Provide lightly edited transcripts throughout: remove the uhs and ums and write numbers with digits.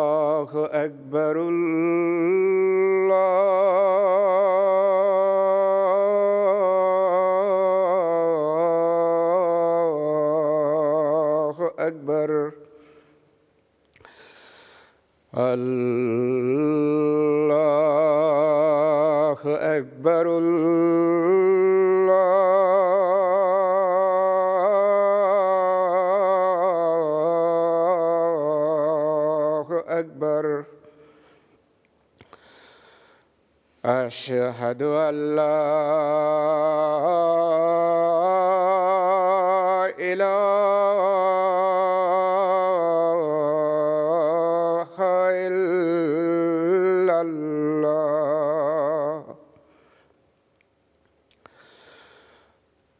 اللہ اکبر اللہ اکبر اللہ اکبر أشهد أن لا إله إلا الله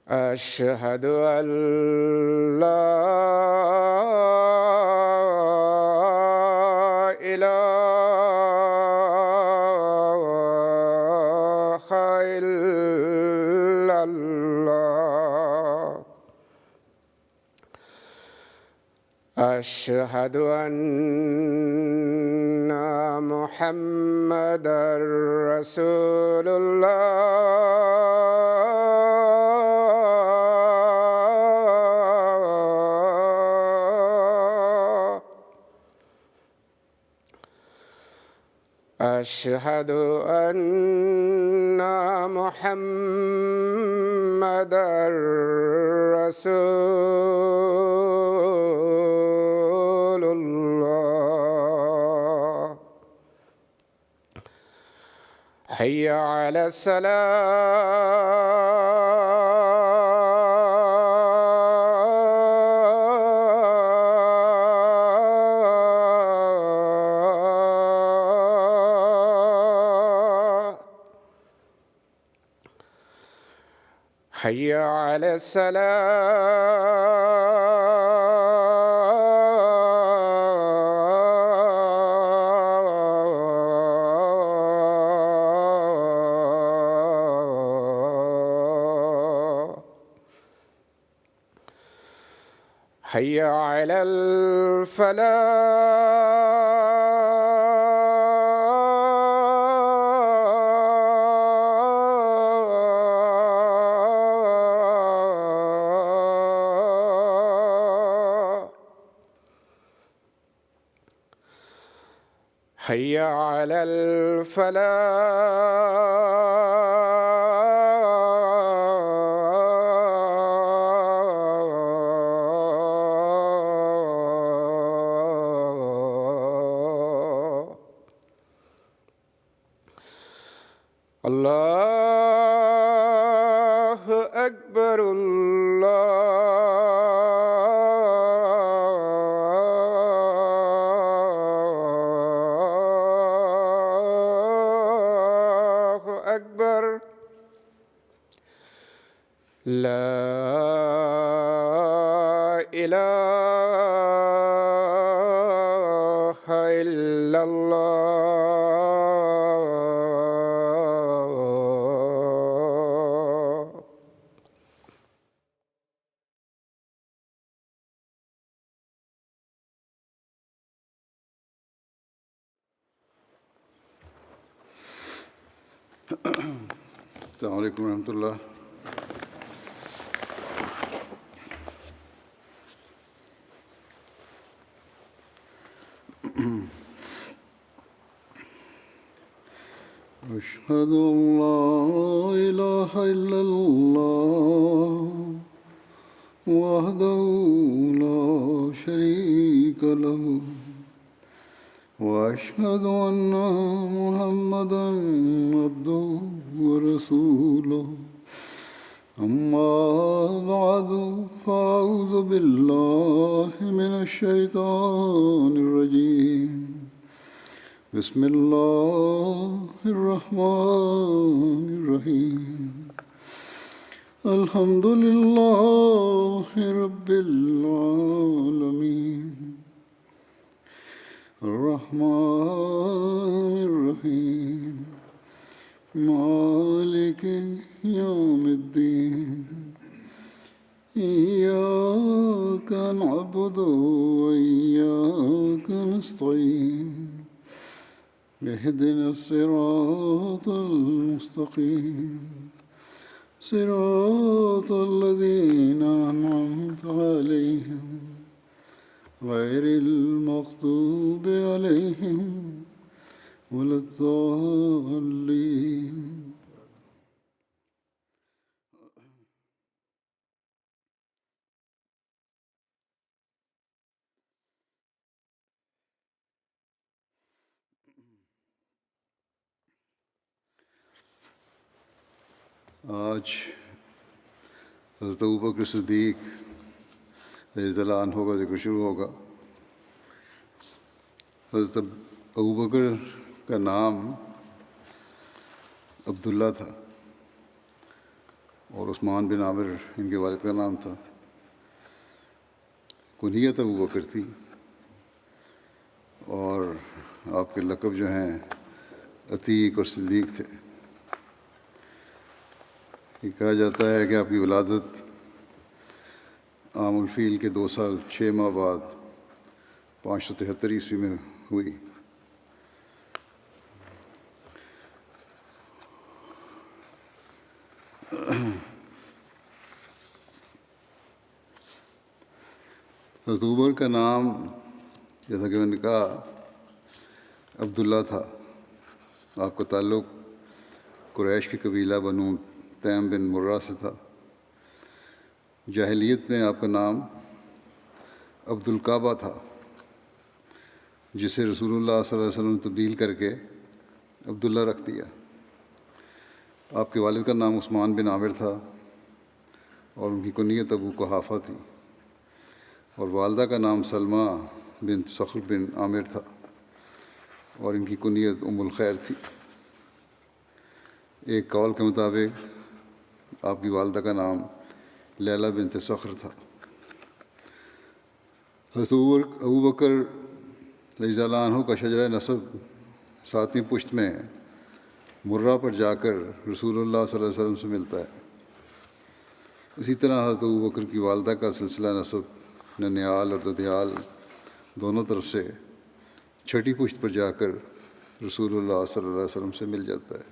أشهد أن لا أشهد أن محمدًا رسول الله أشهد أن محمدًا رسول الله حي على الصلاة حي على الصلاة حي على الفلاح حي على الفلاح الله أكبر الله أكبر لا إله إلا الله السلام علیکم ورحمۃ اللہ۔ أشهد أن لا إله إلا الله وحده لا شريك له وأشهد أن محمدًا عبده ورسوله أما بعد فأعوذ بالله من الشيطان الرجيم بسم الله الرحمن الرحيم الحمد لله رب العالمين الرحمن الرحيم مالك يوم الدين إياك نعبد وإياك نستعين اهدنا الصراط المستقيم صراط الذين أنعمت عليهم غير المغضوب عليهم ولا الضالين. آج حضرت ابوبکر صدیق رضی اللہ عنہ کا ذکر شروع ہوگا. حضرت ابوبکر کا نام عبداللہ تھا اور عثمان بن عامر ان کے والد کا نام تھا. کنیت ابوبکر تھی اور آپ کے لقب جو ہیں عتیق اور صدیق تھے. یہ کہا جاتا ہے کہ آپ کی ولادت عام الفیل کے 2 سال 6 ماہ بعد 573 عیسوی میں ہوئی. حضرت عمر کا نام جیسا کہ میں نے کہا عبداللہ تھا. آپ کا تعلق قریش کے قبیلہ بنو تیم بن مرہ سے تھا. جاہلیت میں آپ کا نام عبد الکعبہ تھا جسے رسول اللہ صلی اللہ علیہ وسلم نے تبدیل کر کے عبداللہ رکھ دیا. آپ کے والد کا نام عثمان بن عامر تھا اور ان کی کنیت ابو قحافہ تھی اور والدہ کا نام سلمہ بنت صخر بن عامر تھا اور ان کی کنیت ام الخیر تھی. ایک قول کے مطابق آپ کی والدہ کا نام لیلہ بنت صخر تھا. حضرت ابوبکر رضی اللہ عنہ کا شجرہ نسب 7ویں پشت میں مرہ پر جا کر رسول اللہ صلی اللہ علیہ وسلم سے ملتا ہے. اسی طرح حضرت ابوبکر کی والدہ کا سلسلہ نسب ننیال اور ددیال دونوں طرف سے 6ٹھی پشت پر جا کر رسول اللہ صلی اللہ علیہ وسلم سے مل جاتا ہے.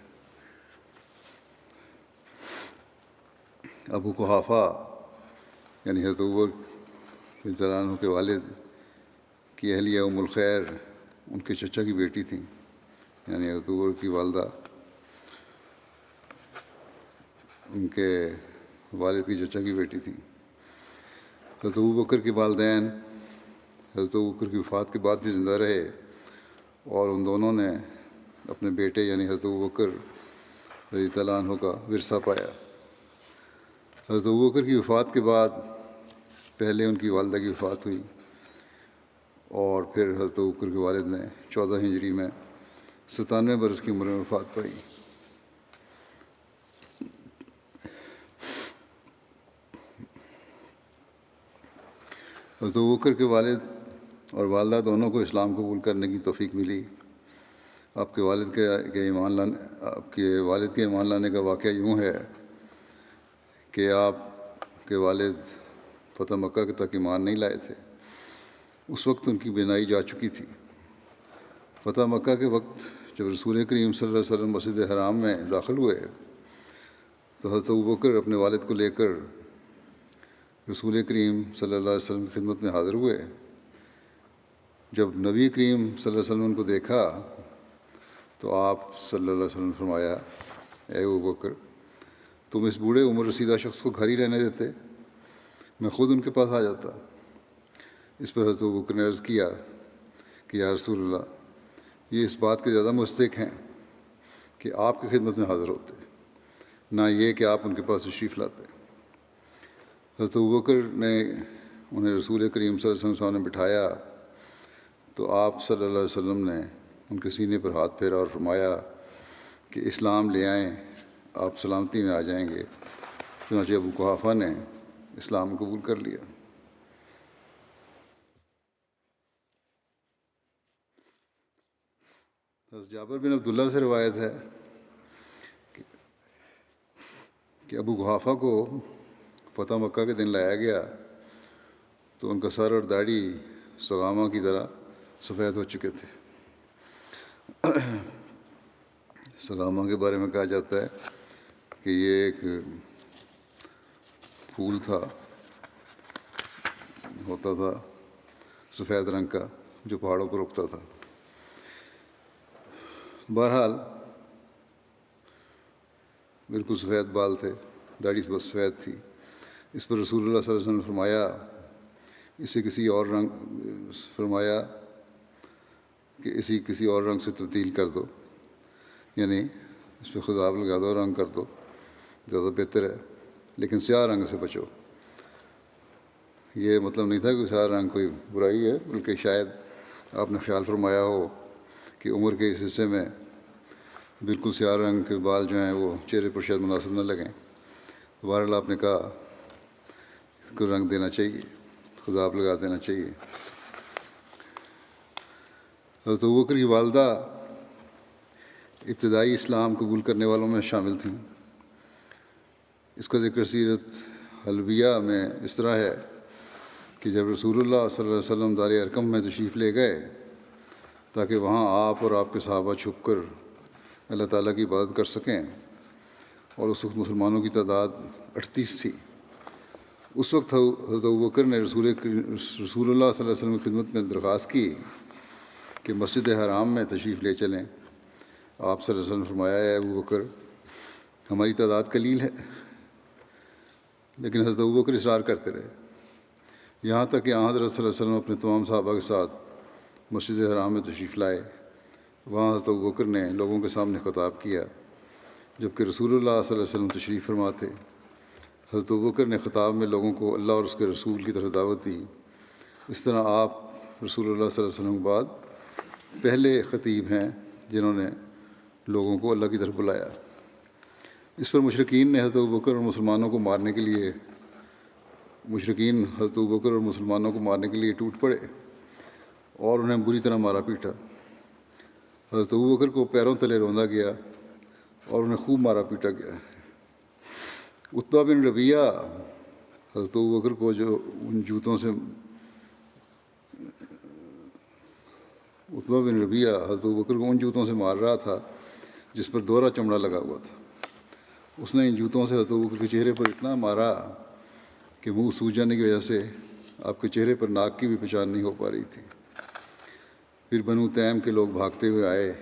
ابو قحافہ یعنی حضرت ابوبکر رضی اللہ عنہ کے والد کی اہلیہ ام الخیر ان کے چچا کی بیٹی تھیں، یعنی حضرت ابوبکر کی والدہ ان کے والد کی چچا کی بیٹی تھیں. حضرت ابوبکر کے والدین حضرت ابوبکر کی وفات کے بعد بھی زندہ رہے اور ان دونوں نے اپنے بیٹے یعنی حضرت ابوبکر رضی اللہ عنہ کا ورثہ پایا. حضرت ابوبکر کی وفات کے بعد پہلے ان کی والدہ کی وفات ہوئی اور پھر حضرت ابوبکر کے والد نے 14 ہجری میں 97 برس کی عمر میں وفات پائی. حضرت ابوبکر کے والد اور والدہ دونوں کو اسلام قبول کرنے کی توفیق ملی. آپ کے والد کے ایمان لانے کا واقعہ یوں ہے کہ آپ کے والد فتح مکہ تک ایمان نہیں لائے تھے. اس وقت ان کی بینائی جا چکی تھی. فتح مکہ کے وقت جب رسول کریم صلی اللہ علیہ وسلم مسجد حرام میں داخل ہوئے تو حضرت ابوبکر اپنے والد کو لے کر رسول کریم صلی اللہ علیہ وسلم کی خدمت میں حاضر ہوئے. جب نبی کریم صلی اللہ علیہ وسلم کو دیکھا تو آپ صلی اللہ علیہ وسلم نے فرمایا، اے ابوبکر، تم اس بوڑھے عمر رسیدہ شخص کو گھر ہی رہنے دیتے، میں خود ان کے پاس آ جاتا. اس پر حضرت ابوبکر نے عرض کیا کہ یا رسول اللہ، یہ اس بات کے زیادہ مستحق ہیں کہ آپ کی خدمت میں حاضر ہوتے، نہ یہ کہ آپ ان کے پاس تشریف لاتے. حضرت ابوبکر نے انہیں رسول کریم صلی اللہ علیہ وسلم کے سامنے بٹھایا تو آپ صلی اللہ علیہ وسلم نے ان کے سینے پر ہاتھ پھیرا اور فرمایا کہ اسلام لے آئیں، آپ سلامتی میں آ جائیں گے. چنانچہ ابو قحافہ نے اسلام قبول کر لیا۔ حضرت جابر بن عبداللہ سے روایت ہے کہ ابو قحافہ کو فتح مکہ کے دن لایا گیا تو ان کا سر اور داڑھی سغامہ کی طرح سفید ہو چکے تھے۔ سغامہ کے بارے میں کہا جاتا ہے کہ یہ ایک پھول ہوتا تھا سفید رنگ کا جو پہاڑوں پر اگتا تھا۔ بہرحال بالکل سفید بال تھے، داڑھی بس سفید تھی۔ اس پر رسول اللہ صلی اللہ علیہ وسلم نے اسے کسی اور رنگ سے تبدیل کر دو، یعنی اس پہ خضاب لگا دو، رنگ کر دو، زیادہ بہتر ہے، لیکن سیاہ رنگ سے بچو۔ یہ مطلب نہیں تھا کہ سیاہ رنگ کوئی برائی ہے، بلکہ شاید آپ نے خیال فرمایا ہو کہ عمر کے اس حصے میں بالکل سیاہ رنگ کے بال جو ہیں وہ چہرے پر شاید مناسب نہ لگیں۔ بہرحال آپ نے کہا اس کو رنگ دینا چاہیے، خضاب لگا دینا چاہیے۔ حضرت ابوبکر کی والدہ ابتدائی اسلام قبول کرنے والوں میں شامل تھیں۔ اس کا ذکر سیرت حلبیہ میں اس طرح ہے کہ جب رسول اللہ صلی اللہ علیہ وسلم دار ارقم میں تشریف لے گئے تاکہ وہاں آپ اور آپ کے صحابہ چھپ کر اللہ تعالیٰ کی عبادت کر سکیں، اور اس وقت مسلمانوں کی تعداد 38 تھی، اس وقت حضرت ابوبکر نے رسول اللہ صلی اللہ علیہ وسلم کی خدمت میں درخواست کی کہ مسجد حرام میں تشریف لے چلیں۔ آپ صلی اللہ علیہ وسلم نے فرمایا، اے ابوبکر، ہماری تعداد قلیل ہے، لیکن حضرت ابوبکر اصرار کرتے رہے، یہاں تک کہ حضرت صلی اللہ علیہ وسلم اپنے تمام صحابہ کے ساتھ مسجد حرام میں تشریف لائے۔ وہاں حضرت ابوبکر نے لوگوں کے سامنے خطاب کیا، جبکہ رسول اللہ صلی اللہ علیہ وسلم تشریف فرما تھے۔ حضرت ابوبکر نے خطاب میں لوگوں کو اللہ اور اس کے رسول کی طرف دعوت دی۔ اس طرح آپ رسول اللہ صلی اللہ علیہ وسلم کے بعد پہلے خطیب ہیں جنہوں نے لوگوں کو اللہ کی طرف بلایا۔ اس پر مشرکین حضرت ابوبکر اور مسلمانوں کو مارنے کے لیے ٹوٹ پڑے اور انہیں بری طرح مارا پیٹا۔ حضرت ابوبکر کو پیروں تلے روندا گیا اور انہیں خوب مارا پیٹا گیا۔ عتبہ بن ربیعہ حضرت ابوبکر کو ان جوتوں سے مار رہا تھا جس پر دوہرا چمڑا لگا ہوا تھا۔ اس نے ان جوتوں سے حضرت ابوبکر کے چہرے پر اتنا مارا کہ منہ سوج جانے کی وجہ سے آپ کے چہرے پر ناک کی بھی پہچان نہیں ہو پا رہی تھی۔ پھر بنو تیم کے لوگ بھاگتے ہوئے آئے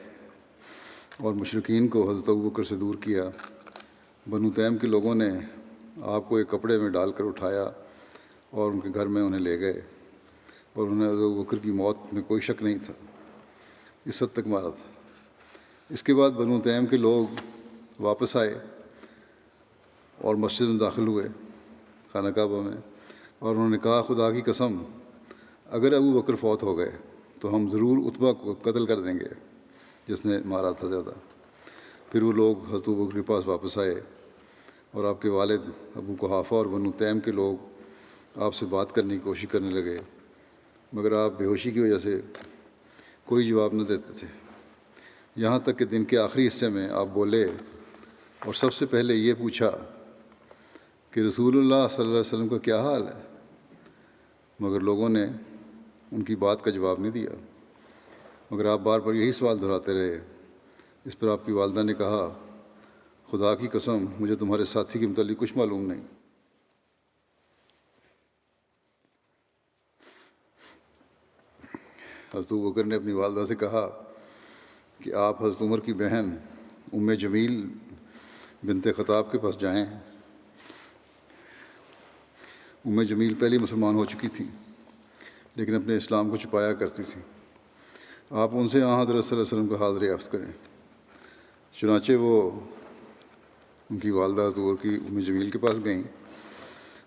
اور مشرکین کو حضرت ابوبکر سے دور کیا۔ بنو تیم کے لوگوں نے آپ کو ایک کپڑے میں ڈال کر اٹھایا اور ان کے گھر میں انہیں لے گئے، اور انہیں حضرت ابوبکر کی موت میں کوئی شک نہیں تھا، اس حد تک مارا تھا۔ اس کے بعد بنو تیم کے لوگ واپس آئے اور مسجد میں داخل ہوئے، خانہ کعبہ میں، اور انہوں نے کہا، خدا کی قسم، اگر ابوبکر فوت ہو گئے تو ہم ضرور عتبہ کو قتل کر دیں گے جس نے مارا تھا زیادہ۔ پھر وہ لوگ حضرت ابوبکر کے پاس واپس آئے اور آپ کے والد ابو قحافہ اور بنو تیم کے لوگ آپ سے بات کرنے کی کوشش کرنے لگے، مگر آپ بے ہوشی کی وجہ سے کوئی جواب نہ دیتے تھے، یہاں تک کہ دن کے آخری حصے میں آپ بولے اور سب سے پہلے یہ پوچھا کہ رسول اللہ صلی اللہ علیہ وسلم کا کیا حال ہے، مگر لوگوں نے ان کی بات کا جواب نہیں دیا، مگر آپ بار بار یہی سوال دہراتے رہے۔ اس پر آپ کی والدہ نے کہا، خدا کی قسم، مجھے تمہارے ساتھی کے متعلق کچھ معلوم نہیں۔ حضرت ابوبکر نے اپنی والدہ سے کہا کہ آپ حضرت عمر کی بہن ام جمیل بنت خطاب کے پاس جائیں۔ ام جمیل پہلی مسلمان ہو چکی تھیں لیکن اپنے اسلام کو چھپایا کرتی تھیں۔ آپ ان سے حضرت صلی اللہ علیہ وسلم کا حال دریافت کریں۔ چنانچہ وہ ان کی والدہ حضرت عمر کی ام جمیل کے پاس گئیں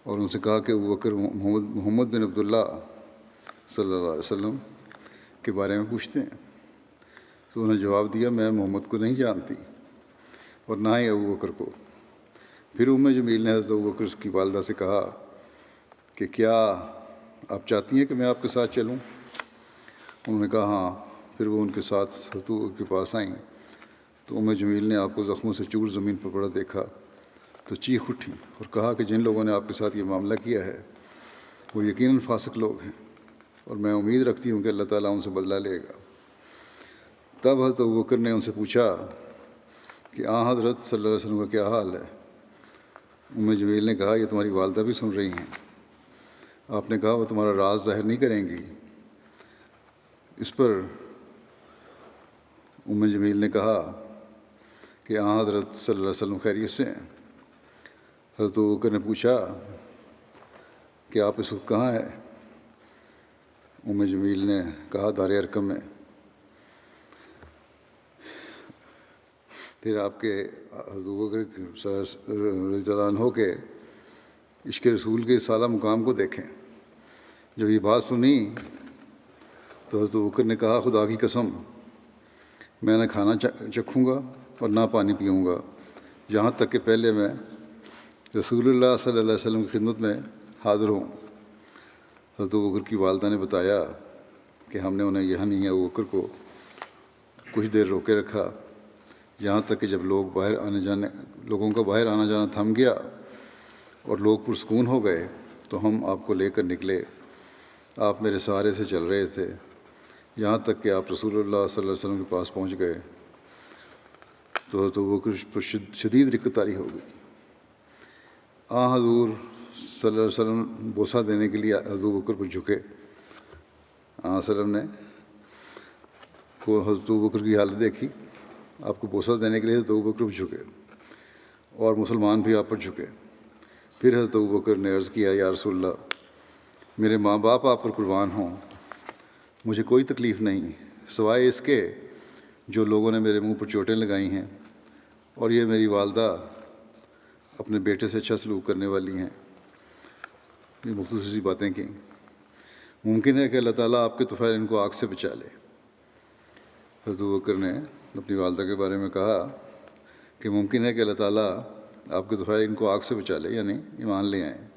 اور ان سے کہا کہ ابوبکر محمد بن عبداللہ صلی اللہ علیہ وسلم کے بارے میں پوچھتے ہیں۔ تو انہوں نے جواب دیا، میں محمد کو نہیں جانتی اور نہ ہی ابوبکر کو، پھر جمیل نے حضرت ابوبکر کی والدہ سے کہا کہ کیا آپ چاہتی ہیں کہ میں آپ کے ساتھ چلوں؟ انہوں نے کہا ہاں۔ پھر وہ ان کے ساتھ حضرت ابوبکر کے پاس آئیں تو جمیل نے آپ کو زخموں سے چور زمین پر پڑا دیکھا تو چیخ اٹھی اور کہا کہ جن لوگوں نے آپ کے ساتھ یہ معاملہ کیا ہے وہ یقیناً فاسق لوگ ہیں، اور میں امید رکھتی ہوں کہ اللہ تعالیٰ ان سے بدلہ لے گا۔ تب حضرت ابوبکر نے ان سے پوچھا کہ حضرت صلی اللہ علیہ وسلم کا کیا حال ہے؟ جمیل نے کہا یہ تمہاری والدہ بھی سن رہی ہیں۔ آپ نے کہا وہ تمہارا راز ظاہر نہیں کریں گی۔ اس پر جمیل نے کہا کہ حضرت صلی اللہ علیہ وسلم خیریت سے ہیں۔ حضرت ابوبکر نے پوچھا کہ آپ اس وقت کہاں ہیں؟ جمیل نے کہا دار ارقم میں۔ پھر آپ کے حضرت ابوبکر رضی اللہ عنہ کے عشق رسول کے سالہ مقام کو دیکھیں۔ جب یہ بات سنی تو حضرت ابوبکر نے کہا خدا کی قسم میں نہ کھانا چکھوں گا اور نہ پانی پیوں گا یہاں تک کہ پہلے میں رسول اللہ صلی اللہ علیہ وسلم کی خدمت میں حاضر ہوں۔ حضرت ابوبکر کی والدہ نے بتایا کہ ہم نے انہیں یعنی ابوبکر کو کچھ دیر روکے رکھا یہاں تک کہ جب لوگوں کا باہر آنا جانا تھم گیا اور لوگ پرسکون ہو گئے تو ہم آپ کو لے کر نکلے۔ آپ میرے سہارے سے چل رہے تھے یہاں تک کہ آپ رسول اللہ صلی اللہ علیہ وسلم کے پاس پہنچ گئے تو حضرت ابوبکر پر شدید رقت طاری ہو گئی۔ حضور صلی اللہ علیہ وسلم بوسہ دینے کے لیے حضرت ابوبکر پر جھکے۔ صلی اللہ علیہ وسلم نے حضرت ابوبکر کی حالت دیکھی، آپ کو بوسہ دینے کے لیے حضرت ابوبکر پر جھکے اور مسلمان بھی آپ پر جھکے۔ پھر حضرت ابوبکر نے عرض کیا یا رسول اللہ میرے ماں باپ آپ پر قربان ہوں، مجھے کوئی تکلیف نہیں سوائے اس کے جو لوگوں نے میرے منہ پر چوٹیں لگائی ہیں، اور یہ میری والدہ اپنے بیٹے سے اچھا سلوک کرنے والی ہیں۔ یہ مختصر سی باتیں کیں۔ ممکن ہے کہ اللہ تعالیٰ آپ کے طفیل ان کو آگ سے بچا لے۔ حضرت ابوبکر نے اپنی والدہ کے بارے میں کہا کہ ممکن ہے کہ اللہ تعالیٰ آپ کے طفیل ان کو آگ سے بچا لے، یعنی ایمان لے آئیں۔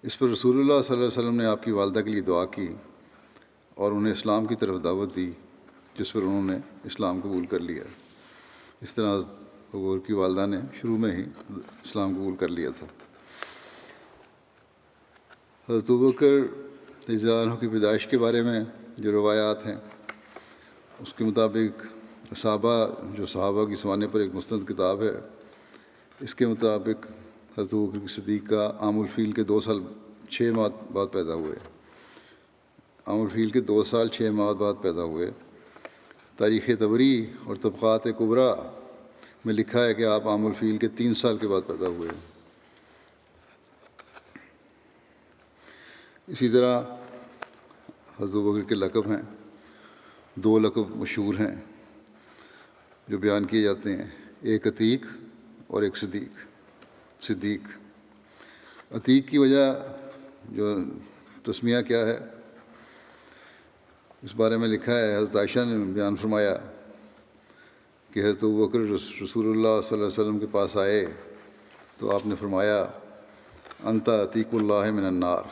اس پر رسول اللہ صلی اللہ علیہ وسلم نے آپ کی والدہ کے لیے دعا کی اور انہیں اسلام کی طرف دعوت دی، جس پر انہوں نے اسلام قبول کر لیا۔ اس طرح ابوبکر کی والدہ نے شروع میں ہی اسلام قبول کر لیا تھا۔ حضرت ابوبکر رضی اللہ عنہ کی پیدائش کے بارے میں جو روایات ہیں اس کے مطابق صحابہ کی سوانے پر ایک مستند کتاب ہے، اس کے مطابق حضرت ابوبکر صدیق کا عام الفیل کے 2 سال 6 ماہ بعد پیدا ہوئے۔ عام الفیل کے 2 سال 6 ماہ بعد پیدا ہوئے۔ تاریخ طبری اور طبقات کبریٰ میں لکھا ہے کہ آپ عام الفیل کے 3 سال کے بعد پیدا ہوئے۔ اسی طرح حضرت ابوبکر کے لقب ہیں، 2 لقب مشہور ہیں جو بیان کیے جاتے ہیں، ایک عتیق اور ایک صدیق۔ عتیق کی وجہ جو تسمیہ کیا ہے اس بارے میں لکھا ہے، حضرت عائشہ نے بیان فرمایا کہ حضرت ابوبکر رسول اللہ صلی اللہ علیہ وسلم کے پاس آئے تو آپ نے فرمایا انت عتیق اللہ من النار،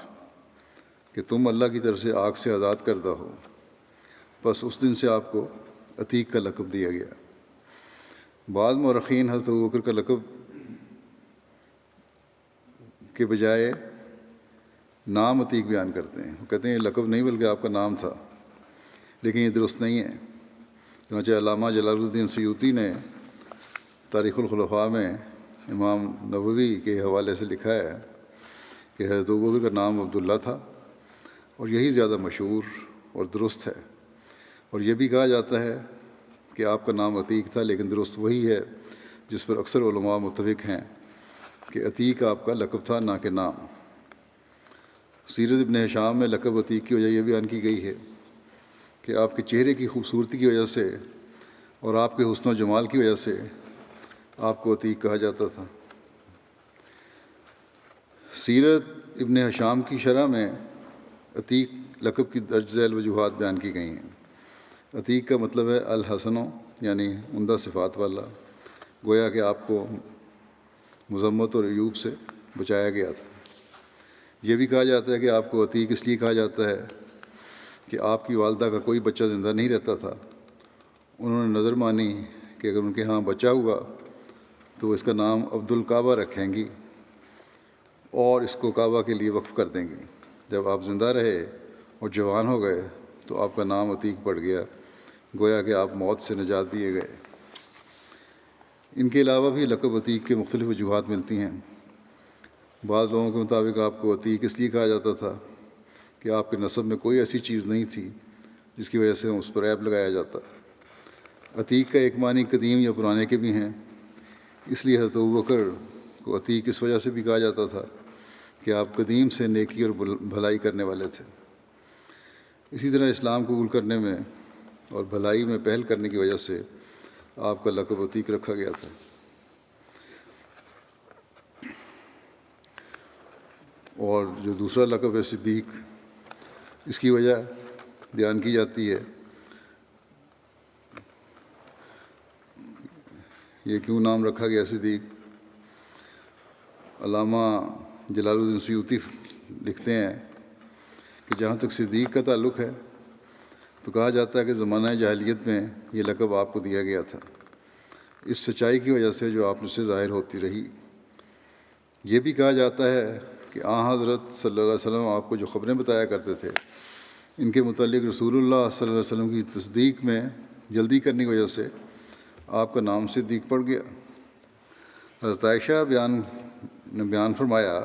کہ تم اللہ کی طرف سے آگ سے آزاد کردہ ہو۔ بس اس دن سے آپ کو عتیق کا لقب دیا گیا۔ بعض مورخین حضرت ابوبکر کا لقب کے بجائے نام عتیق بیان کرتے ہیں، وہ کہتے ہیں یہ لقب نہیں بلکہ آپ کا نام تھا، لیکن یہ درست نہیں ہے۔ چنانچہ علامہ جلال الدین سیوطی نے تاریخ الخلفاء میں امام نووی کے حوالے سے لکھا ہے کہ حضرت ابوبکر کا نام عبداللہ تھا اور یہی زیادہ مشہور اور درست ہے، اور یہ بھی کہا جاتا ہے کہ آپ کا نام عتیق تھا، لیکن درست وہی ہے جس پر اکثر علماء متفق ہیں کہ عتیق آپ کا لقب تھا نہ کہ نام۔ سیرت ابن ہشام میں لقب عتیق کی وجہ یہ بیان کی گئی ہے کہ آپ کے چہرے کی خوبصورتی کی وجہ سے اور آپ کے حسن و جمال کی وجہ سے آپ کو عتیق کہا جاتا تھا۔ سیرت ابن ہشام کی شرح میں عتیق لقب کی درج ذیل وجوہات بیان کی گئی ہیں۔ عتیق کا مطلب ہے الحسن، یعنی عمدہ صفات والا، گویا کہ آپ کو مذمت اور عیوب سے بچایا گیا تھا۔ یہ بھی کہا جاتا ہے کہ آپ کو عتیق اس لیے کہا جاتا ہے کہ آپ کی والدہ کا کوئی بچہ زندہ نہیں رہتا تھا، انہوں نے نظر مانی کہ اگر ان کے ہاں بچہ ہوا تو اس کا نام عبدالکعبہ رکھیں گی اور اس کو کعبہ کے لیے وقف کر دیں گی۔ جب آپ زندہ رہے اور جوان ہو گئے تو آپ کا نام عتیق پڑ گیا، گویا کہ آپ موت سے نجات دیے گئے۔ ان کے علاوہ بھی لقب عتیق کے مختلف وجوہات ملتی ہیں۔ بعض لوگوں کے مطابق آپ کو عتیق اس لیے کہا جاتا تھا کہ آپ کے نسب میں کوئی ایسی چیز نہیں تھی جس کی وجہ سے اس پر عیب لگایا جاتا۔ عتیق کا ایک معنی قدیم یا پرانے کے بھی ہیں، اس لیے حضرت ابوبکر کو عتیق اس وجہ سے بھی کہا جاتا تھا کہ آپ قدیم سے نیکی اور بھلائی کرنے والے تھے۔ اسی طرح اسلام قبول کرنے میں اور بھلائی میں پہل کرنے کی وجہ سے آپ کا لقب عتیق رکھا گیا تھا۔ اور جو دوسرا لقب ہے صدیق، اس کی وجہ بیان کی جاتی ہے۔ یہ کیوں نام رکھا گیا صدیق؟ علامہ جلال الدین سیوطی لکھتے ہیں کہ جہاں تک صدیق کا تعلق ہے تو کہا جاتا ہے کہ زمانہ جاہلیت میں یہ لقب آپ کو دیا گیا تھا، اس سچائی کی وجہ سے جو آپ سے ظاہر ہوتی رہی۔ یہ بھی کہا جاتا ہے کہ حضرت صلی اللہ علیہ وسلم آپ کو جو خبریں بتایا کرتے تھے ان کے متعلق رسول اللہ صلی اللہ علیہ وسلم کی تصدیق میں جلدی کرنے کی وجہ سے آپ کا نام صدیق پڑ گیا۔ حضرت عائشہ نے بیان فرمایا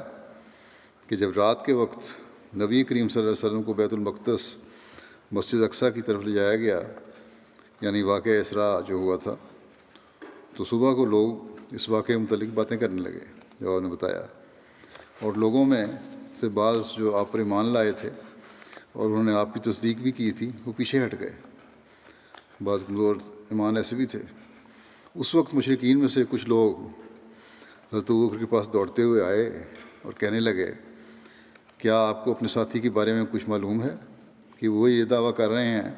کہ جب رات کے وقت نبی کریم صلی اللہ علیہ وسلم کو بیت المقدس مسجد اقصیٰ کی طرف لے جایا گیا، یعنی واقعہ اسراء جو ہوا تھا، تو صبح کو لوگ اس واقعے متعلق باتیں کرنے لگے جو آپ نے بتایا، اور لوگوں میں سے بعض جو آپ پر ایمان لائے تھے اور انہوں نے آپ کی تصدیق بھی کی تھی وہ پیچھے ہٹ گئے۔ بعض کمزور ایمان ایسے بھی تھے۔ اس وقت مشرکین میں سے کچھ لوگ حضرت ابوبکر کے پاس دوڑتے ہوئے آئے اور کہنے لگے، کیا آپ کو اپنے ساتھی کے بارے میں کچھ معلوم ہے کہ وہ یہ دعویٰ کر رہے ہیں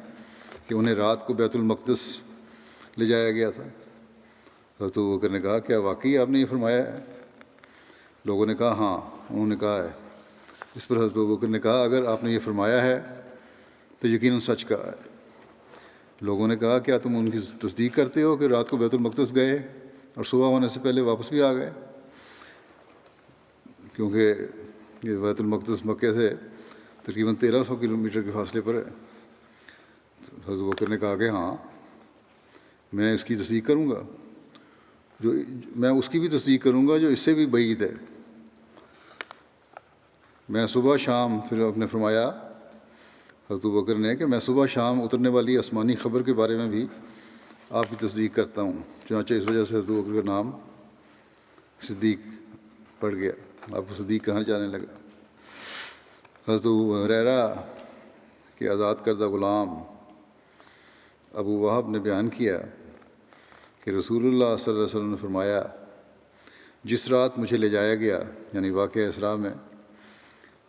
کہ انہیں رات کو بیت المقدس لے جایا گیا تھا؟ حضرت ابوبکر نے کہا، کیا واقعی آپ نے یہ فرمایا ہے؟ لوگوں نے کہا ہاں، انہوں نے کہا ہے۔ اس پر حضرت ابوبکر نے کہا، اگر آپ نے یہ فرمایا ہے تو یقیناً سچ کہا ہے۔ لوگوں نے کہا، کیا تم ان کی تصدیق کرتے ہو کہ رات کو بیت المقدس گئے اور صبح ہونے سے پہلے واپس بھی آ گئے؟ کیونکہ یہ بیت المقدس مکے سے تقریباً 1300 کلومیٹر کے فاصلے پر ہے۔ حضرت ابوبکر نے کہا کہ ہاں، میں اس کی تصدیق کروں گا، میں اس کی بھی تصدیق کروں گا جو اس سے بھی بعید ہے۔ میں صبح شام، پھر آپ نے فرمایا حضرت ابوبکر نے کہ میں صبح شام اترنے والی آسمانی خبر کے بارے میں بھی آپ کی تصدیق کرتا ہوں، چنانچہ اس وجہ سے حضرت ابوبکر کا نام صدیق پڑ گیا، آپ کو صدیق کہا جانے لگا۔ حضرت ابو ہریرہ کے آزاد کردہ غلام ابو وہب نے بیان کیا کہ رسول اللہ صلی اللہ علیہ وسلم نے فرمایا، جس رات مجھے لے جایا گیا یعنی واقعہ اسراء میں،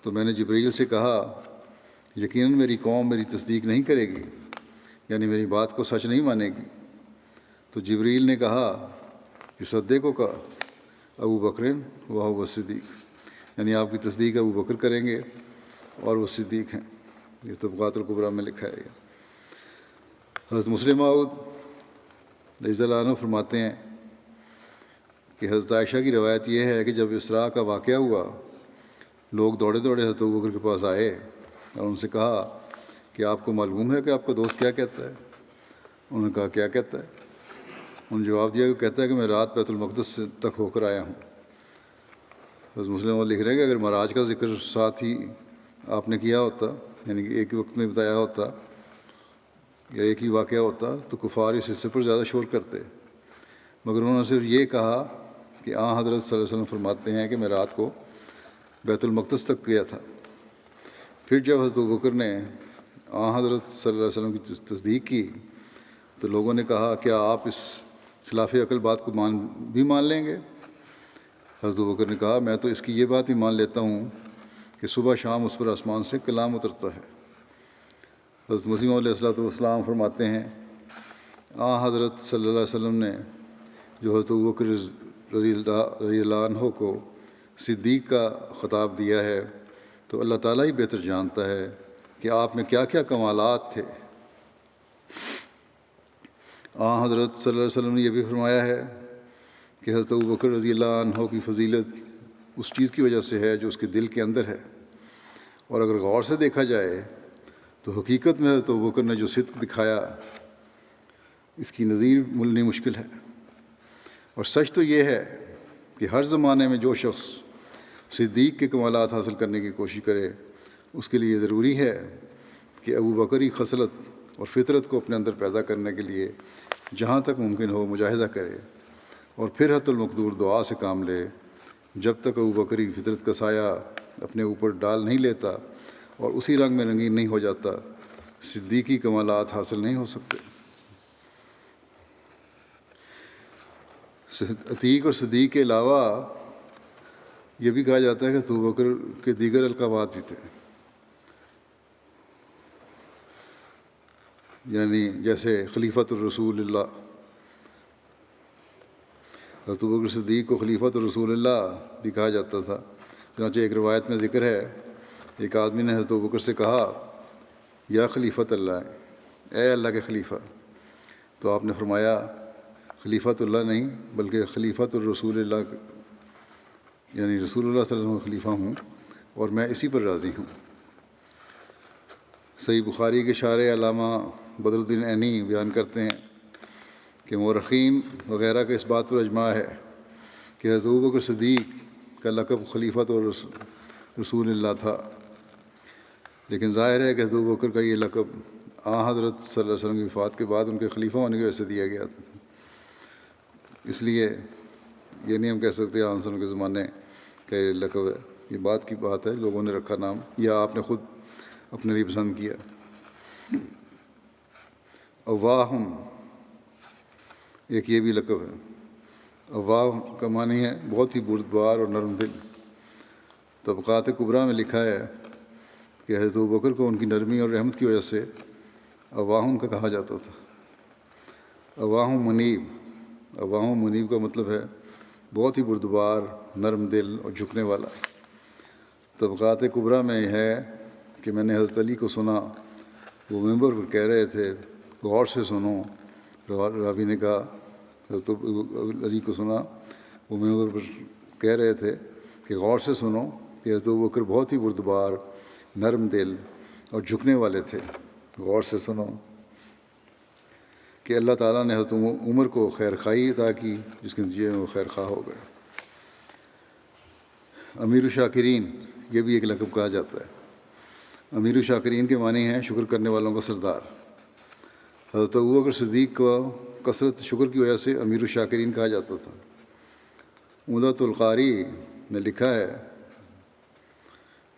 تو میں نے جبریل سے کہا، یقیناً میری قوم میری تصدیق نہیں کرے گی، یعنی میری بات کو سچ نہیں مانے گی۔ تو جبریل نے کہا، یصدقو کا ابو بکرن وہو صدیق، یعنی آپ کی تصدیق ابو بکر کریں گے اور وہ صدیق ہیں۔ یہ طبقات الکبریٰ میں لکھا ہے۔ حضرت مسلم موعود رضی اللہ عنہ فرماتے ہیں کہ حضرت عائشہ کی روایت یہ ہے کہ جب اسراء کا واقعہ ہوا، لوگ دوڑے دوڑے حضرت ابوبکر کے پاس آئے اور ان سے کہا کہ آپ کو معلوم ہے کہ آپ کا دوست کیا کہتا ہے؟ انہوں نے کہا، کیا کہتا ہے؟ انہوں نے جواب دیا کہ کہتا ہے کہ میں رات بیت المقدس تک ہو کر آیا ہوں۔ حضرت مسلم لکھ رہے ہیں کہ اگر معراج کا ذکر ساتھ ہی آپ نے کیا ہوتا، یعنی کہ ایک ہی وقت میں بتایا ہوتا یا ایک ہی واقعہ ہوتا، تو کفار اس حصے پر زیادہ شور کرتے، مگر انہوں نے صرف یہ کہا کہ حضرت صلی اللہ علیہ وسلم فرماتے ہیں کہ میں رات کو بیت المقدس تک گیا تھا۔ پھر جب حضرت ابوبکر نے حضرت صلی اللہ علیہ وسلم کی تصدیق کی تو لوگوں نے کہا، کیا آپ اس خلاف عقل بات کو بھی مان لیں گے؟ حضرت ابوبکر نے کہا، میں تو اس کی یہ بات بھی مان لیتا ہوں کہ صبح شام اس پر آسمان سے کلام اترتا ہے۔ حضرت مسیح علیہ السلام فرماتے ہیں، حضرت صلی اللہ علیہ وسلم نے جو حضرت ابوبکر رضی اللہ عنہ کو صدیق کا خطاب دیا ہے تو اللہ تعالیٰ ہی بہتر جانتا ہے کہ آپ میں کیا کیا کمالات تھے۔ حضرت صلی اللہ علیہ وسلم نے یہ بھی فرمایا ہے کہ حضرت ابوبکر رضی اللہ عنہ کی فضیلت اس چیز کی وجہ سے ہے جو اس کے دل کے اندر ہے، اور اگر غور سے دیکھا جائے تو حقیقت میں حضرت ابوبکر نے جو صدق دکھایا اس کی نظیر ملنی مشکل ہے۔ اور سچ تو یہ ہے کہ ہر زمانے میں جو شخص صدیق کے کمالات حاصل کرنے کی کوشش کرے اس کے لیے ضروری ہے کہ ابوبکری خصلت اور فطرت کو اپنے اندر پیدا کرنے کے لیے جہاں تک ممکن ہو مجاہدہ کرے، اور پھر حت المقدور دعا سے کام لے جب تک ابوبکری فطرت کا سایہ اپنے اوپر ڈال نہیں لیتا اور اسی رنگ میں رنگین نہیں ہو جاتا، صدیقی کمالات حاصل نہیں ہو سکتے۔ عتیق اور صدیق کے علاوہ یہ بھی کہا جاتا ہے کہ ابوبکر کے دیگر القابات بھی تھے، یعنی جیسے خلیفۃ الرسول اللہ۔ حضرت ابوبکر صدیق کو خلیفۃ الرسول اللہ بھی کہا جاتا تھا۔ چنانچہ ایک روایت میں ذکر ہے ایک آدمی نے حضرت ابوبکر سے کہا، یا خلیفۃ اللہ، اے اللہ کے خلیفہ، تو آپ نے فرمایا خلیفۃ اللہ نہیں بلکہ خلیفۃ الرسول اللہ، یعنی رسول اللہ صلی اللہ علیہ وسلم خلیفہ ہوں اور میں اسی پر راضی ہوں۔ صحیح بخاری کے شارح علامہ بدر الدین عینی بیان کرتے ہیں کہ مورخین وغیرہ کا اس بات پر اجماع ہے کہ حضرت ابوبکر صدیق کا لقب خلیفۃ اور رسول اللہ تھا، لیکن ظاہر ہے کہ حضرت ابوبکر کا یہ لقب حضرت صلی اللہ علیہ وسلم کی وفات کے بعد ان کے خلیفہ ہونے کی وجہ سے دیا گیا تھا۔ اس لیے یہ نہیں ہم کہہ سکتے صلی اللہ علیہ وسلم کے زمانے کا یہ لقب ہے، یہ بات کی بات ہے لوگوں نے رکھا نام یا آپ نے خود اپنے لیے پسند کیا۔ اواہم ایک یہ بھی لقب ہے۔ اواہ کا معنی ہے بہت ہی بردبار اور نرم دل۔ طبقات کبریٰ میں لکھا ہے کہ حضرت ابوبکر کو ان کی نرمی اور رحمت کی وجہ سے اواہم کا کہا جاتا تھا۔ اواہم منیب، اواہم منیب کا مطلب ہے بہت ہی بردبار، نرم دل اور جھکنے والا۔ طبقات کبریٰ میں یہ ہے کہ میں نے حضرت علی کو سنا، وہ ممبر پر کہہ رہے تھے غور سے سنو۔ راوی نے کہا حضرت علی کو سنا، وہ ممبر پر کہہ رہے تھے کہ غور سے سنو کہ حضرت ابوبکر بہت ہی بردبار، نرم دل اور جھکنے والے تھے۔ غور سے سنو کہ اللہ تعالیٰ نے حضرت عمر کو خیر خواہی عطا کی جس کے نتیجے میں وہ خیر خواہ ہو گئے۔ امیر الشاکرین یہ بھی ایک لقب کہا جاتا ہے۔ امیر الشاکرین کے معنی ہیں شکر کرنے والوں کا سردار۔ حضرت ابوبکر صدیق کو کثرت شکر کی وجہ سے امیر الشاکرین کہا جاتا تھا۔ عمدۃ القاری نے لکھا ہے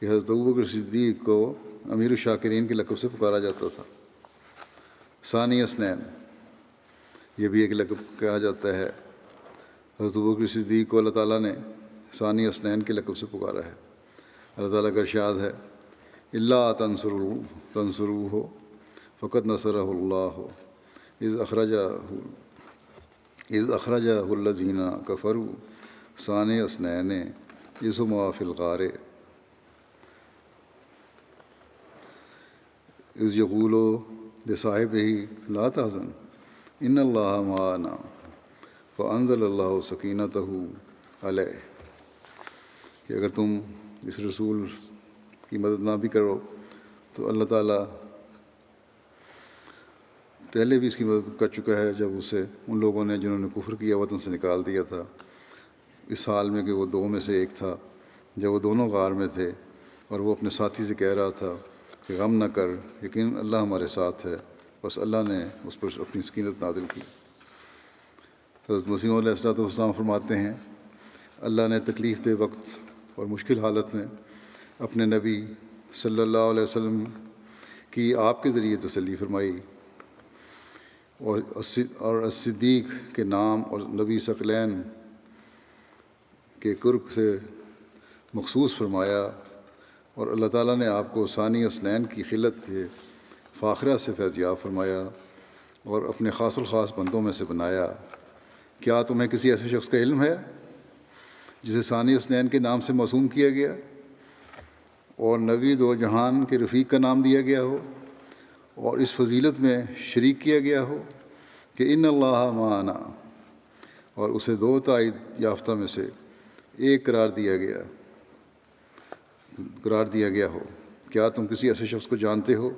کہ حضرت ابوبکر صدیق کو امیر الشاکرین کے لقب سے پکارا جاتا تھا۔ ثانی اسنین یہ بھی ایک لقب کہا جاتا ہے۔ حضرت ابوبکر صدیق کو اللہ تعالیٰ نے ثانی اسنین کے لقب سے پکارا ہے۔ اللہ تعالیٰ کا ارشاد ہے، اللہ تنصروہ فقد نصرہ اللہ اذ اخرجہ الذین کفروا ثانی اسنین اذ ہما فی الغار اذ یقول لصاحبہ لا تحزن ان اللہ معنا فانزل اللہ سکینتہ علیہ، کہ اگر تم اس رسول کی مدد نہ بھی کرو تو اللہ تعالیٰ پہلے بھی اس کی مدد کر چکا ہے جب اسے ان لوگوں نے جنہوں نے کفر کیا وطن سے نکال دیا تھا، اس حال میں کہ وہ دو میں سے ایک تھا جب وہ دونوں غار میں تھے اور وہ اپنے ساتھی سے کہہ رہا تھا کہ غم نہ کر، یقین اللہ ہمارے ساتھ ہے، بس اللہ نے اس پر اپنی سکینت نازل کی۔ حضرت مسیح علیہ السلام فرماتے ہیں، اللہ نے تکلیف دہ وقت اور مشکل حالت میں اپنے نبی صلی اللہ علیہ وسلم کی آپ کے ذریعے تسلی فرمائی، اور صدیق کے نام اور نبی ثقلین کے قرب سے مخصوص فرمایا، اور اللہ تعالیٰ نے آپ کو ثانی اسنین کی خلت کے فاخرہ سے فیضیاب فرمایا اور اپنے خاص الخاص بندوں میں سے بنایا۔ کیا تمہیں کسی ایسے شخص کا علم ہے جسے ثانی اثنین کے نام سے موسوم کیا گیا اور نبی دو جہان کے رفیق کا نام دیا گیا ہو اور اس فضیلت میں شریک کیا گیا ہو کہ ان اللہ معنا، اور اسے دو تائید یافتہ میں سے ایک قرار دیا گیا ہو۔ کیا تم کسی ایسے شخص کو جانتے ہو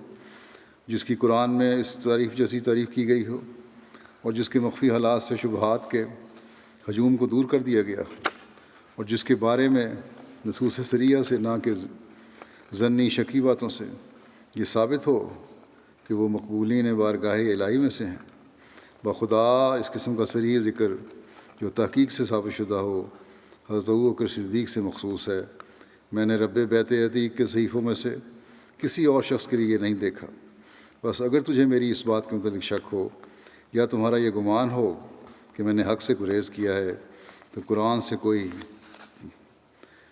جس کی قرآن میں اس تعریف جیسی تعریف کی گئی ہو اور جس کے مخفی حالات سے شبہات کے ہجوم کو دور کر دیا گیا اور جس کے بارے میں نصوص صریحہ سے نہ کہ ظنی شکی باتوں سے یہ ثابت ہو کہ وہ مقبولین بارگاہ الہی میں سے ہیں؟ بخدا اس قسم کا صریح ذکر جو تحقیق سے ثابت شدہ ہو حضرت ابوبکر صدیق سے مخصوص ہے۔ میں نے رب بیت عتیق کے صحیفوں میں سے کسی اور شخص کے لیے نہیں دیکھا۔ بس اگر تجھے میری اس بات کے متعلق شک ہو یا تمہارا یہ گمان ہو کہ میں نے حق سے گریز کیا ہے تو قرآن سے کوئی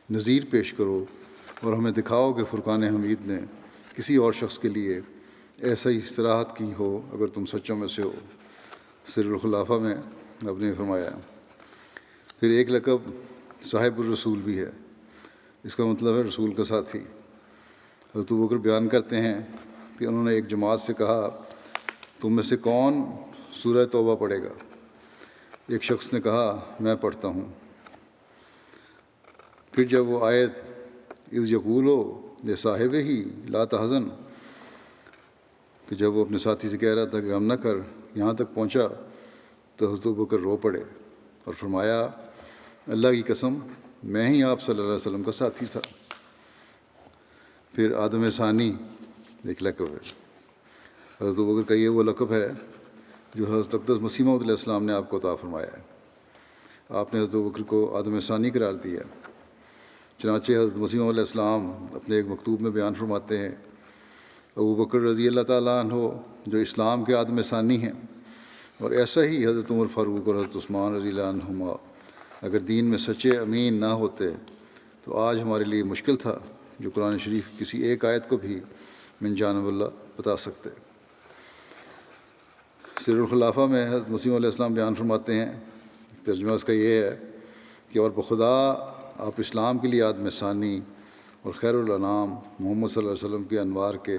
نظیر پیش کرو اور ہمیں دکھاؤ کہ فرقان حمید نے کسی اور شخص کے لیے ایسا ہی صراحت کی ہو اگر تم سچوں میں سے ہو۔ سر الخلافہ میں آپ نے فرمایا۔ پھر ایک لقب صاحب الرسول بھی ہے، اس کا مطلب ہے رسول کا ساتھی۔ حضرت ابوبکر بیان کرتے ہیں کہ انہوں نے ایک جماعت سے کہا تم میں سے کون سورہ توبہ پڑھے گا؟ ایک شخص نے کہا میں پڑھتا ہوں۔ پھر جب وہ آیت اذ یقولو لصاحبہ ہی لا تحزن، کہ جب وہ اپنے ساتھی سے کہہ رہا تھا کہ غم نہ کر، یہاں تک پہنچا تو حضرت ابوبکر رو پڑے اور فرمایا اللہ کی قسم میں ہی آپ صلی اللہ علیہ وسلم کا ساتھی تھا۔ پھر آدم ثانی ایک لقب ہے۔ حضرت ابوبکر کا یہ وہ لقب ہے جو حضرت اقدس مسیح موعود علیہ السلام نے آپ کو عطا فرمایا ہے۔ آپ نے حضرت ابوبکر کو آدم ثانی قرار دیا۔ چنانچہ حضرت مسیح موعود علیہ السلام اپنے ایک مکتوب میں بیان فرماتے ہیں ابوبکر رضی اللہ تعالیٰ عنہ جو اسلام کے آدم ثانی ہیں، اور ایسا ہی حضرت عمر فاروق اور حضرت عثمان رضی اللہ عنہما اگر دین میں سچے امین نہ ہوتے تو آج ہمارے لیے مشکل تھا جو قرآن شریف کسی ایک آیت کو بھی من جانب اللہ بتا سکتے۔ سر الخلافہ میں حضرت مسیح علیہ السلام بیان فرماتے ہیں، ترجمہ اس کا یہ ہے کہ اور بخدا آپ اسلام کے لیے آدم ثانی اور خیر الانام محمد صلی اللہ علیہ وسلم کے انوار کے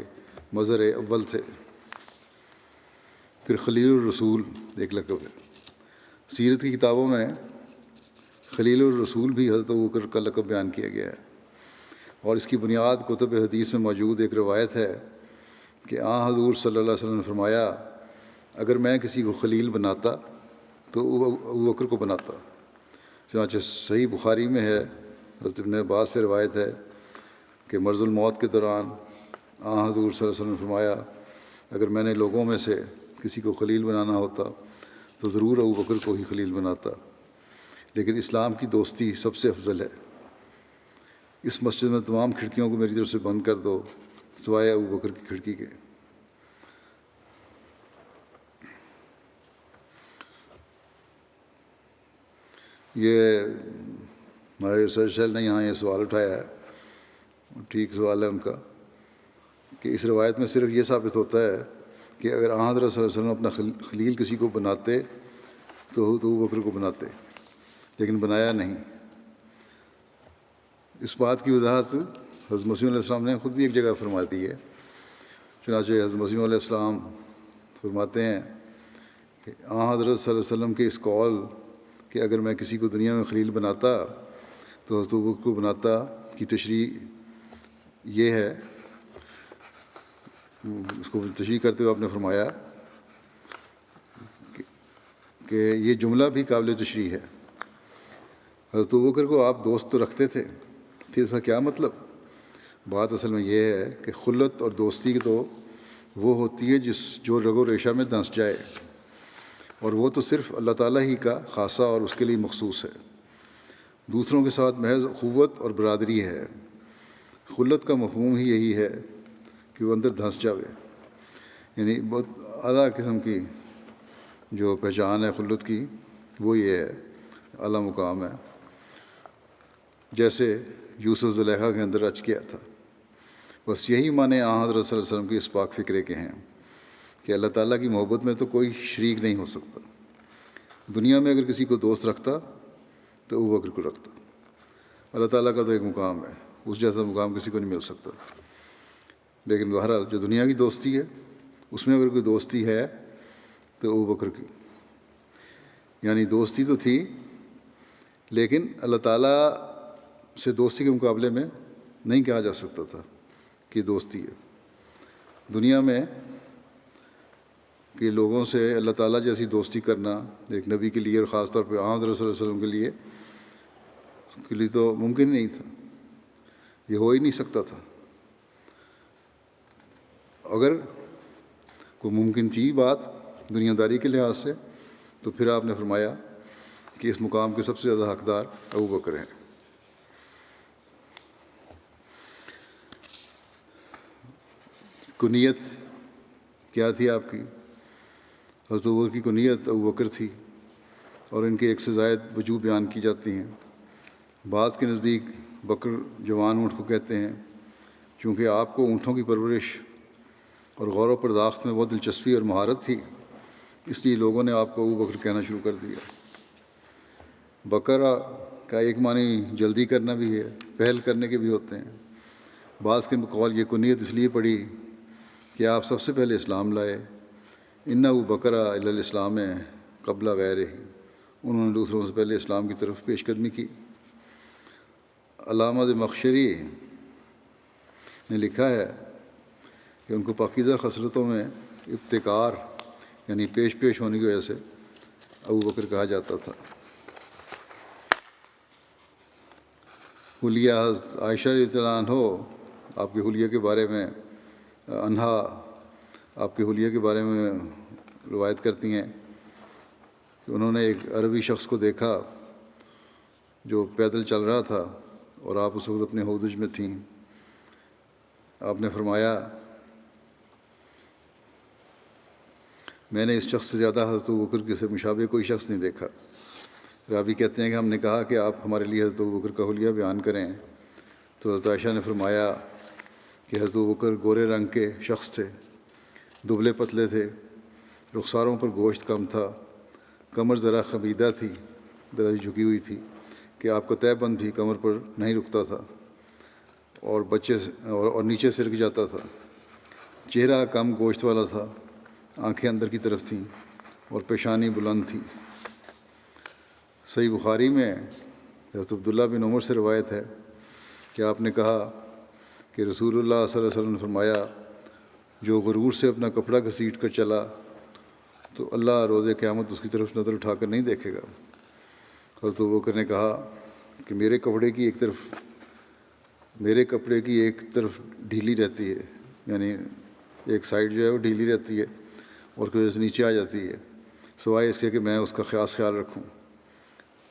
مظہر اول تھے۔ پھر خلیل الرسول ایک لقب ہے۔ سیرت کی کتابوں میں خلیل الرسول بھی حضرت ابوبکر کا لقب بیان کیا گیا ہے، اور اس کی بنیاد کتب حدیث میں موجود ایک روایت ہے کہ حضور صلی اللہ علیہ وسلم نے فرمایا اگر میں کسی کو خلیل بناتا تو ابوبکر کو بناتا۔ چنانچہ صحیح بخاری میں ہے، حضرت ابن عباس سے روایت ہے کہ مرض الموت کے دوران حضور صلی اللہ علیہ وسلم نے فرمایا اگر میں نے لوگوں میں سے کسی کو خلیل بنانا ہوتا تو ضرور ابوبکر کو ہی خلیل بناتا، لیکن اسلام کی دوستی سب سے افضل ہے۔ اس مسجد میں تمام کھڑکیوں کو میری طرف سے بند کر دو سوائے ابوبکر کی کھڑکی کے۔ یہ ہمارے ریسرچ سیل نے یہاں یہ سوال اٹھایا ہے، ٹھیک سوال ہے ان کا، کہ اس روایت میں صرف یہ ثابت ہوتا ہے کہ اگر حضرت صلی اللہ علیہ وسلم اپنا خلیل کسی کو بناتے تو ابوبکر کو بناتے، لیکن بنایا نہیں۔ اس بات کی وضاحت حضرت مسیح علیہ السلام نے خود بھی ایک جگہ فرما دی ہے۔ چنانچہ حضرت مسیح علیہ السلام فرماتے ہیں کہ حضرت صلی اللہ علیہ وسلم کے اس قول کہ اگر میں کسی کو دنیا میں خلیل بناتا تو حضرت ابوبکر کو بناتا کی تشریح یہ ہے، اس کو تشریح کرتے ہوئے آپ نے فرمایا کہ یہ جملہ بھی قابل تشریح ہے۔ حضرت ابوبکر کو آپ دوست تو رکھتے تھے، پھر اس کا کیا مطلب؟ بات اصل میں یہ ہے کہ خلت اور دوستی تو وہ ہوتی ہے جو رگ و ریشہ میں دھنس جائے، اور وہ تو صرف اللہ تعالیٰ ہی کا خاصہ اور اس کے لیے مخصوص ہے۔ دوسروں کے ساتھ محض اخوت اور برادری ہے۔ خلت کا مفہوم ہی یہی ہے کہ وہ اندر دھنس جاوے، یعنی بہت اعلیٰ قسم کی جو پہچان ہے خلت کی وہ یہ ہے، اعلیٰ مقام ہے، جیسے یوسف زلیخا کے اندر رچ گیا تھا۔ بس یہی معنی حضرت صلی اللہ علیہ وسلم کے اس پاک فکرے کے ہیں کہ اللہ تعالیٰ کی محبت میں تو کوئی شریک نہیں ہو سکتا۔ دنیا میں اگر کسی کو دوست رکھتا تو ابوبکر کو رکھتا، اللہ تعالیٰ کا تو ایک مقام ہے، اس جیسا مقام کسی کو نہیں مل سکتا. لیکن بہرحال جو دنیا کی دوستی ہے اس میں اگر کوئی دوستی ہے تو ابو بکر کی، یعنی دوستی تو تھی لیکن اللہ تعالیٰ سے دوستی کے مقابلے میں نہیں کہا جا سکتا تھا کہ دوستی ہے. دنیا میں کہ لوگوں سے اللہ تعالیٰ جیسی دوستی کرنا ایک نبی کے لیے اور خاص طور پہ آمد رسول اللہ علیہ وسلم کے لیے تو ممکن نہیں تھا، یہ ہو ہی نہیں سکتا تھا. اگر کوئی ممکن تھی بات دنیا داری کے لحاظ سے تو پھر آپ نے فرمایا کہ اس مقام کے سب سے زیادہ حقدار ابو بکر ہیں. کنیت کیا تھی آپ کی؟ حضرت ابو بکر کی کنیت ابو بکر تھی اور ان کے ایک سے زائد وجوہ بیان کی جاتی ہیں. بعض کے نزدیک بکر جوان اونٹ کو کہتے ہیں چونکہ آپ کو اونٹوں کی پرورش اور غور و پرداخت میں بہت دلچسپی اور مہارت تھی، اس لیے لوگوں نے آپ کو ابو بکر کہنا شروع کر دیا. بکر کا ایک معنی جلدی کرنا بھی ہے، پہل کرنے کے بھی ہوتے ہیں. بعض کے قول یہ کنیت اس لیے پڑی کہ آپ سب سے پہلے اسلام لائے. ابو بکر الی الاسلام قبل غیرہ، انہوں نے دوسروں سے پہلے اسلام کی طرف پیش قدمی کی. علامہ زمخشری نے لکھا ہے کہ ان کو پاکیزہ خصلتوں میں ابتکار یعنی پیش ہونے کی وجہ سے ابو بکر کہا جاتا تھا. حلیہ عائشہ رضی اللہ عنہ آپ کے حلیہ کے بارے میں انہا آپ کے حلیہ کے بارے میں روایت کرتی ہیں کہ انہوں نے ایک عربی شخص کو دیکھا جو پیدل چل رہا تھا اور آپ اس وقت اپنے ہودج میں تھیں. آپ نے فرمایا میں نے اس شخص سے زیادہ حضرت ابو بکر کے سے مشابہ کوئی شخص نہیں دیکھا. راوی کہتے ہیں کہ ہم نے کہا کہ آپ ہمارے لیے حضرت ابو بکر کا حلیہ بیان کریں تو حضرت عائشہ نے فرمایا کہ حضرت ابو بکر گورے رنگ کے شخص تھے، دبلے پتلے تھے، رخساروں پر گوشت کم تھا، کمر ذرا خمیدہ تھی، ذرا جھکی ہوئی تھی کہ آپ کا تہہ بند بھی کمر پر نہیں رکتا تھا اور نیچے سرک جاتا تھا. چہرہ کم گوشت والا تھا، آنکھیں اندر کی طرف تھیں اور پیشانی بلند تھی. صحیح بخاری میں حضرت عبداللہ بن عمر سے روایت ہے کہ آپ نے کہا کہ رسول اللہ صلی اللہ علیہ وسلم نے فرمایا جو غرور سے اپنا کپڑا گھسیٹ کر چلا تو اللہ روز قیامت اس کی طرف نظر اٹھا کر نہیں دیکھے گا. حضرت ابو بکر نے کہا کہ میرے کپڑے کی ایک طرف ڈھیلی رہتی ہے، یعنی ایک سائڈ جو ہے وہ ڈھیلی رہتی ہے اور کی وجہ سے نیچے آ جاتی ہے، سوائے اس کے کہ میں اس کا خیال رکھوں.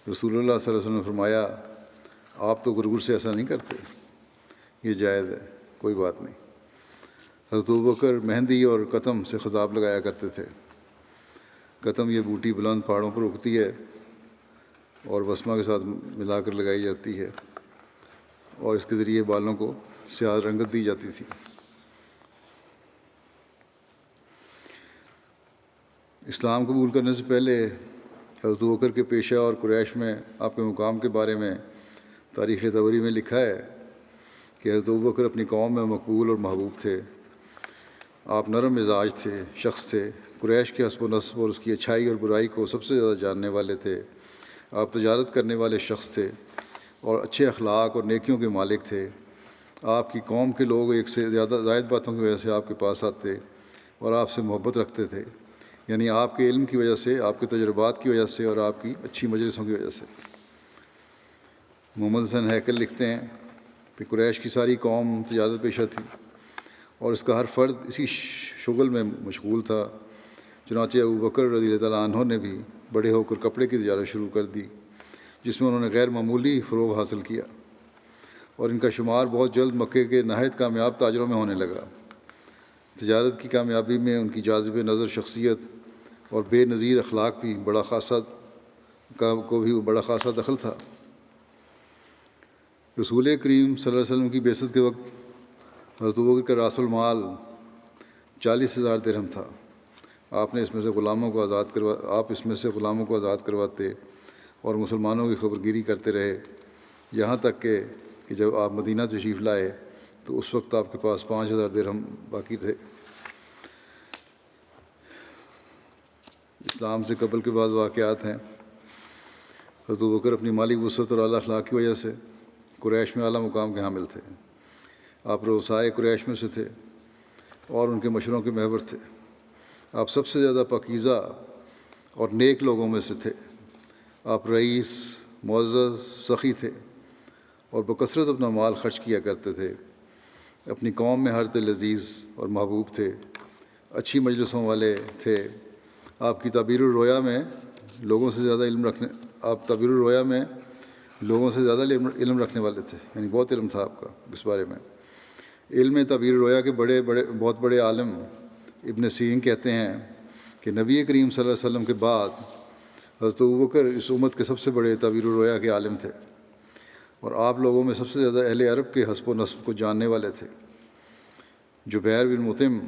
رسول اللہ صلی اللہ علیہ وسلم نے فرمایا آپ تو غرور سے ایسا نہیں کرتے، یہ جائز ہے، کوئی بات نہیں. حضرت ابو بکر مہندی اور قتم سے خطاب لگایا کرتے تھے. قتم یہ بوٹی بلند پہاڑوں پر اگتی ہے اور وسمہ کے ساتھ ملا کر لگائی جاتی ہے اور اس کے ذریعے بالوں کو سیاہ رنگت دی جاتی تھی. اسلام قبول کرنے سے پہلے حضرت ابو بکر کے پیشہ اور قریش میں آپ کے مقام کے بارے میں تاریخ طبری میں لکھا ہے کہ حضرت ابو بکر اپنی قوم میں مقبول اور محبوب تھے. آپ نرم مزاج تھے، شخص تھے، قریش کے حسب و نسب اور اس کی اچھائی اور برائی کو سب سے زیادہ جاننے والے تھے. آپ تجارت کرنے والے شخص تھے اور اچھے اخلاق اور نیکیوں کے مالک تھے. آپ کی قوم کے لوگ ایک سے زائد باتوں کی وجہ سے آپ کے پاس آتے اور آپ سے محبت رکھتے تھے، یعنی آپ کے علم کی وجہ سے، آپ کے تجربات کی وجہ سے اور آپ کی اچھی مجلسوں کی وجہ سے. محمد حسن ہیکل لکھتے ہیں کہ قریش کی ساری قوم تجارت پیشہ تھی اور اس کا ہر فرد اسی شغل میں مشغول تھا. چنانچہ ابو بکر رضی اللہ عنہ نے بھی بڑے ہو کر کپڑے کی تجارت شروع کر دی جس میں انہوں نے غیر معمولی فروغ حاصل کیا اور ان کا شمار بہت جلد مکے کے نہایت کامیاب تاجروں میں ہونے لگا. تجارت کی کامیابی میں ان کی جاذب نظر شخصیت اور بے نظیر اخلاق بھی بڑا خاصا دخل تھا. رسول کریم صلی اللہ علیہ وسلم کی بعثت کے وقت حضرت ابو بکر کا راس المال 40,000 درہم تھا. آپ اس میں سے غلاموں کو آزاد کرواتے اور مسلمانوں کی خبر گیری کرتے رہے یہاں تک کہ جب آپ مدینہ تشریف لائے تو اس وقت آپ کے پاس 5000 درہم باقی تھے۔ اسلام سے قبل کے بعد واقعات ہیں۔ حضرت ابوبکر اپنی مالی وسعت اور اعلیٰ اخلاق کی وجہ سے قریش میں اعلیٰ مقام کے حامل تھے۔ آپ رؤسائے قریش میں سے تھے اور ان کے مشوروں کے محور تھے۔ آپ سب سے زیادہ پاکیزہ اور نیک لوگوں میں سے تھے۔ آپ رئیس، معزز، سخی تھے اور بکثرت اپنا مال خرچ کیا کرتے تھے۔ اپنی قوم میں ہر دل عزیز اور محبوب تھے، اچھی مجلسوں والے تھے۔ آپ کی تعبیر الرؤیا میں لوگوں سے زیادہ علم رکھنے والے تھے، یعنی بہت علم تھا آپ کا اس بارے میں۔ علم تعبیر الرؤیا کے بہت بڑے عالم ابن سیرین کہتے ہیں کہ نبی کریم صلی اللہ علیہ وسلم کے بعد حضرت ابوبکر اس امت کے سب سے بڑے تعبیر الرؤیا کے عالم تھے، اور آپ لوگوں میں سب سے زیادہ اہل عرب کے حسب و نسب کو جاننے والے تھے۔ جبیر بن مطعم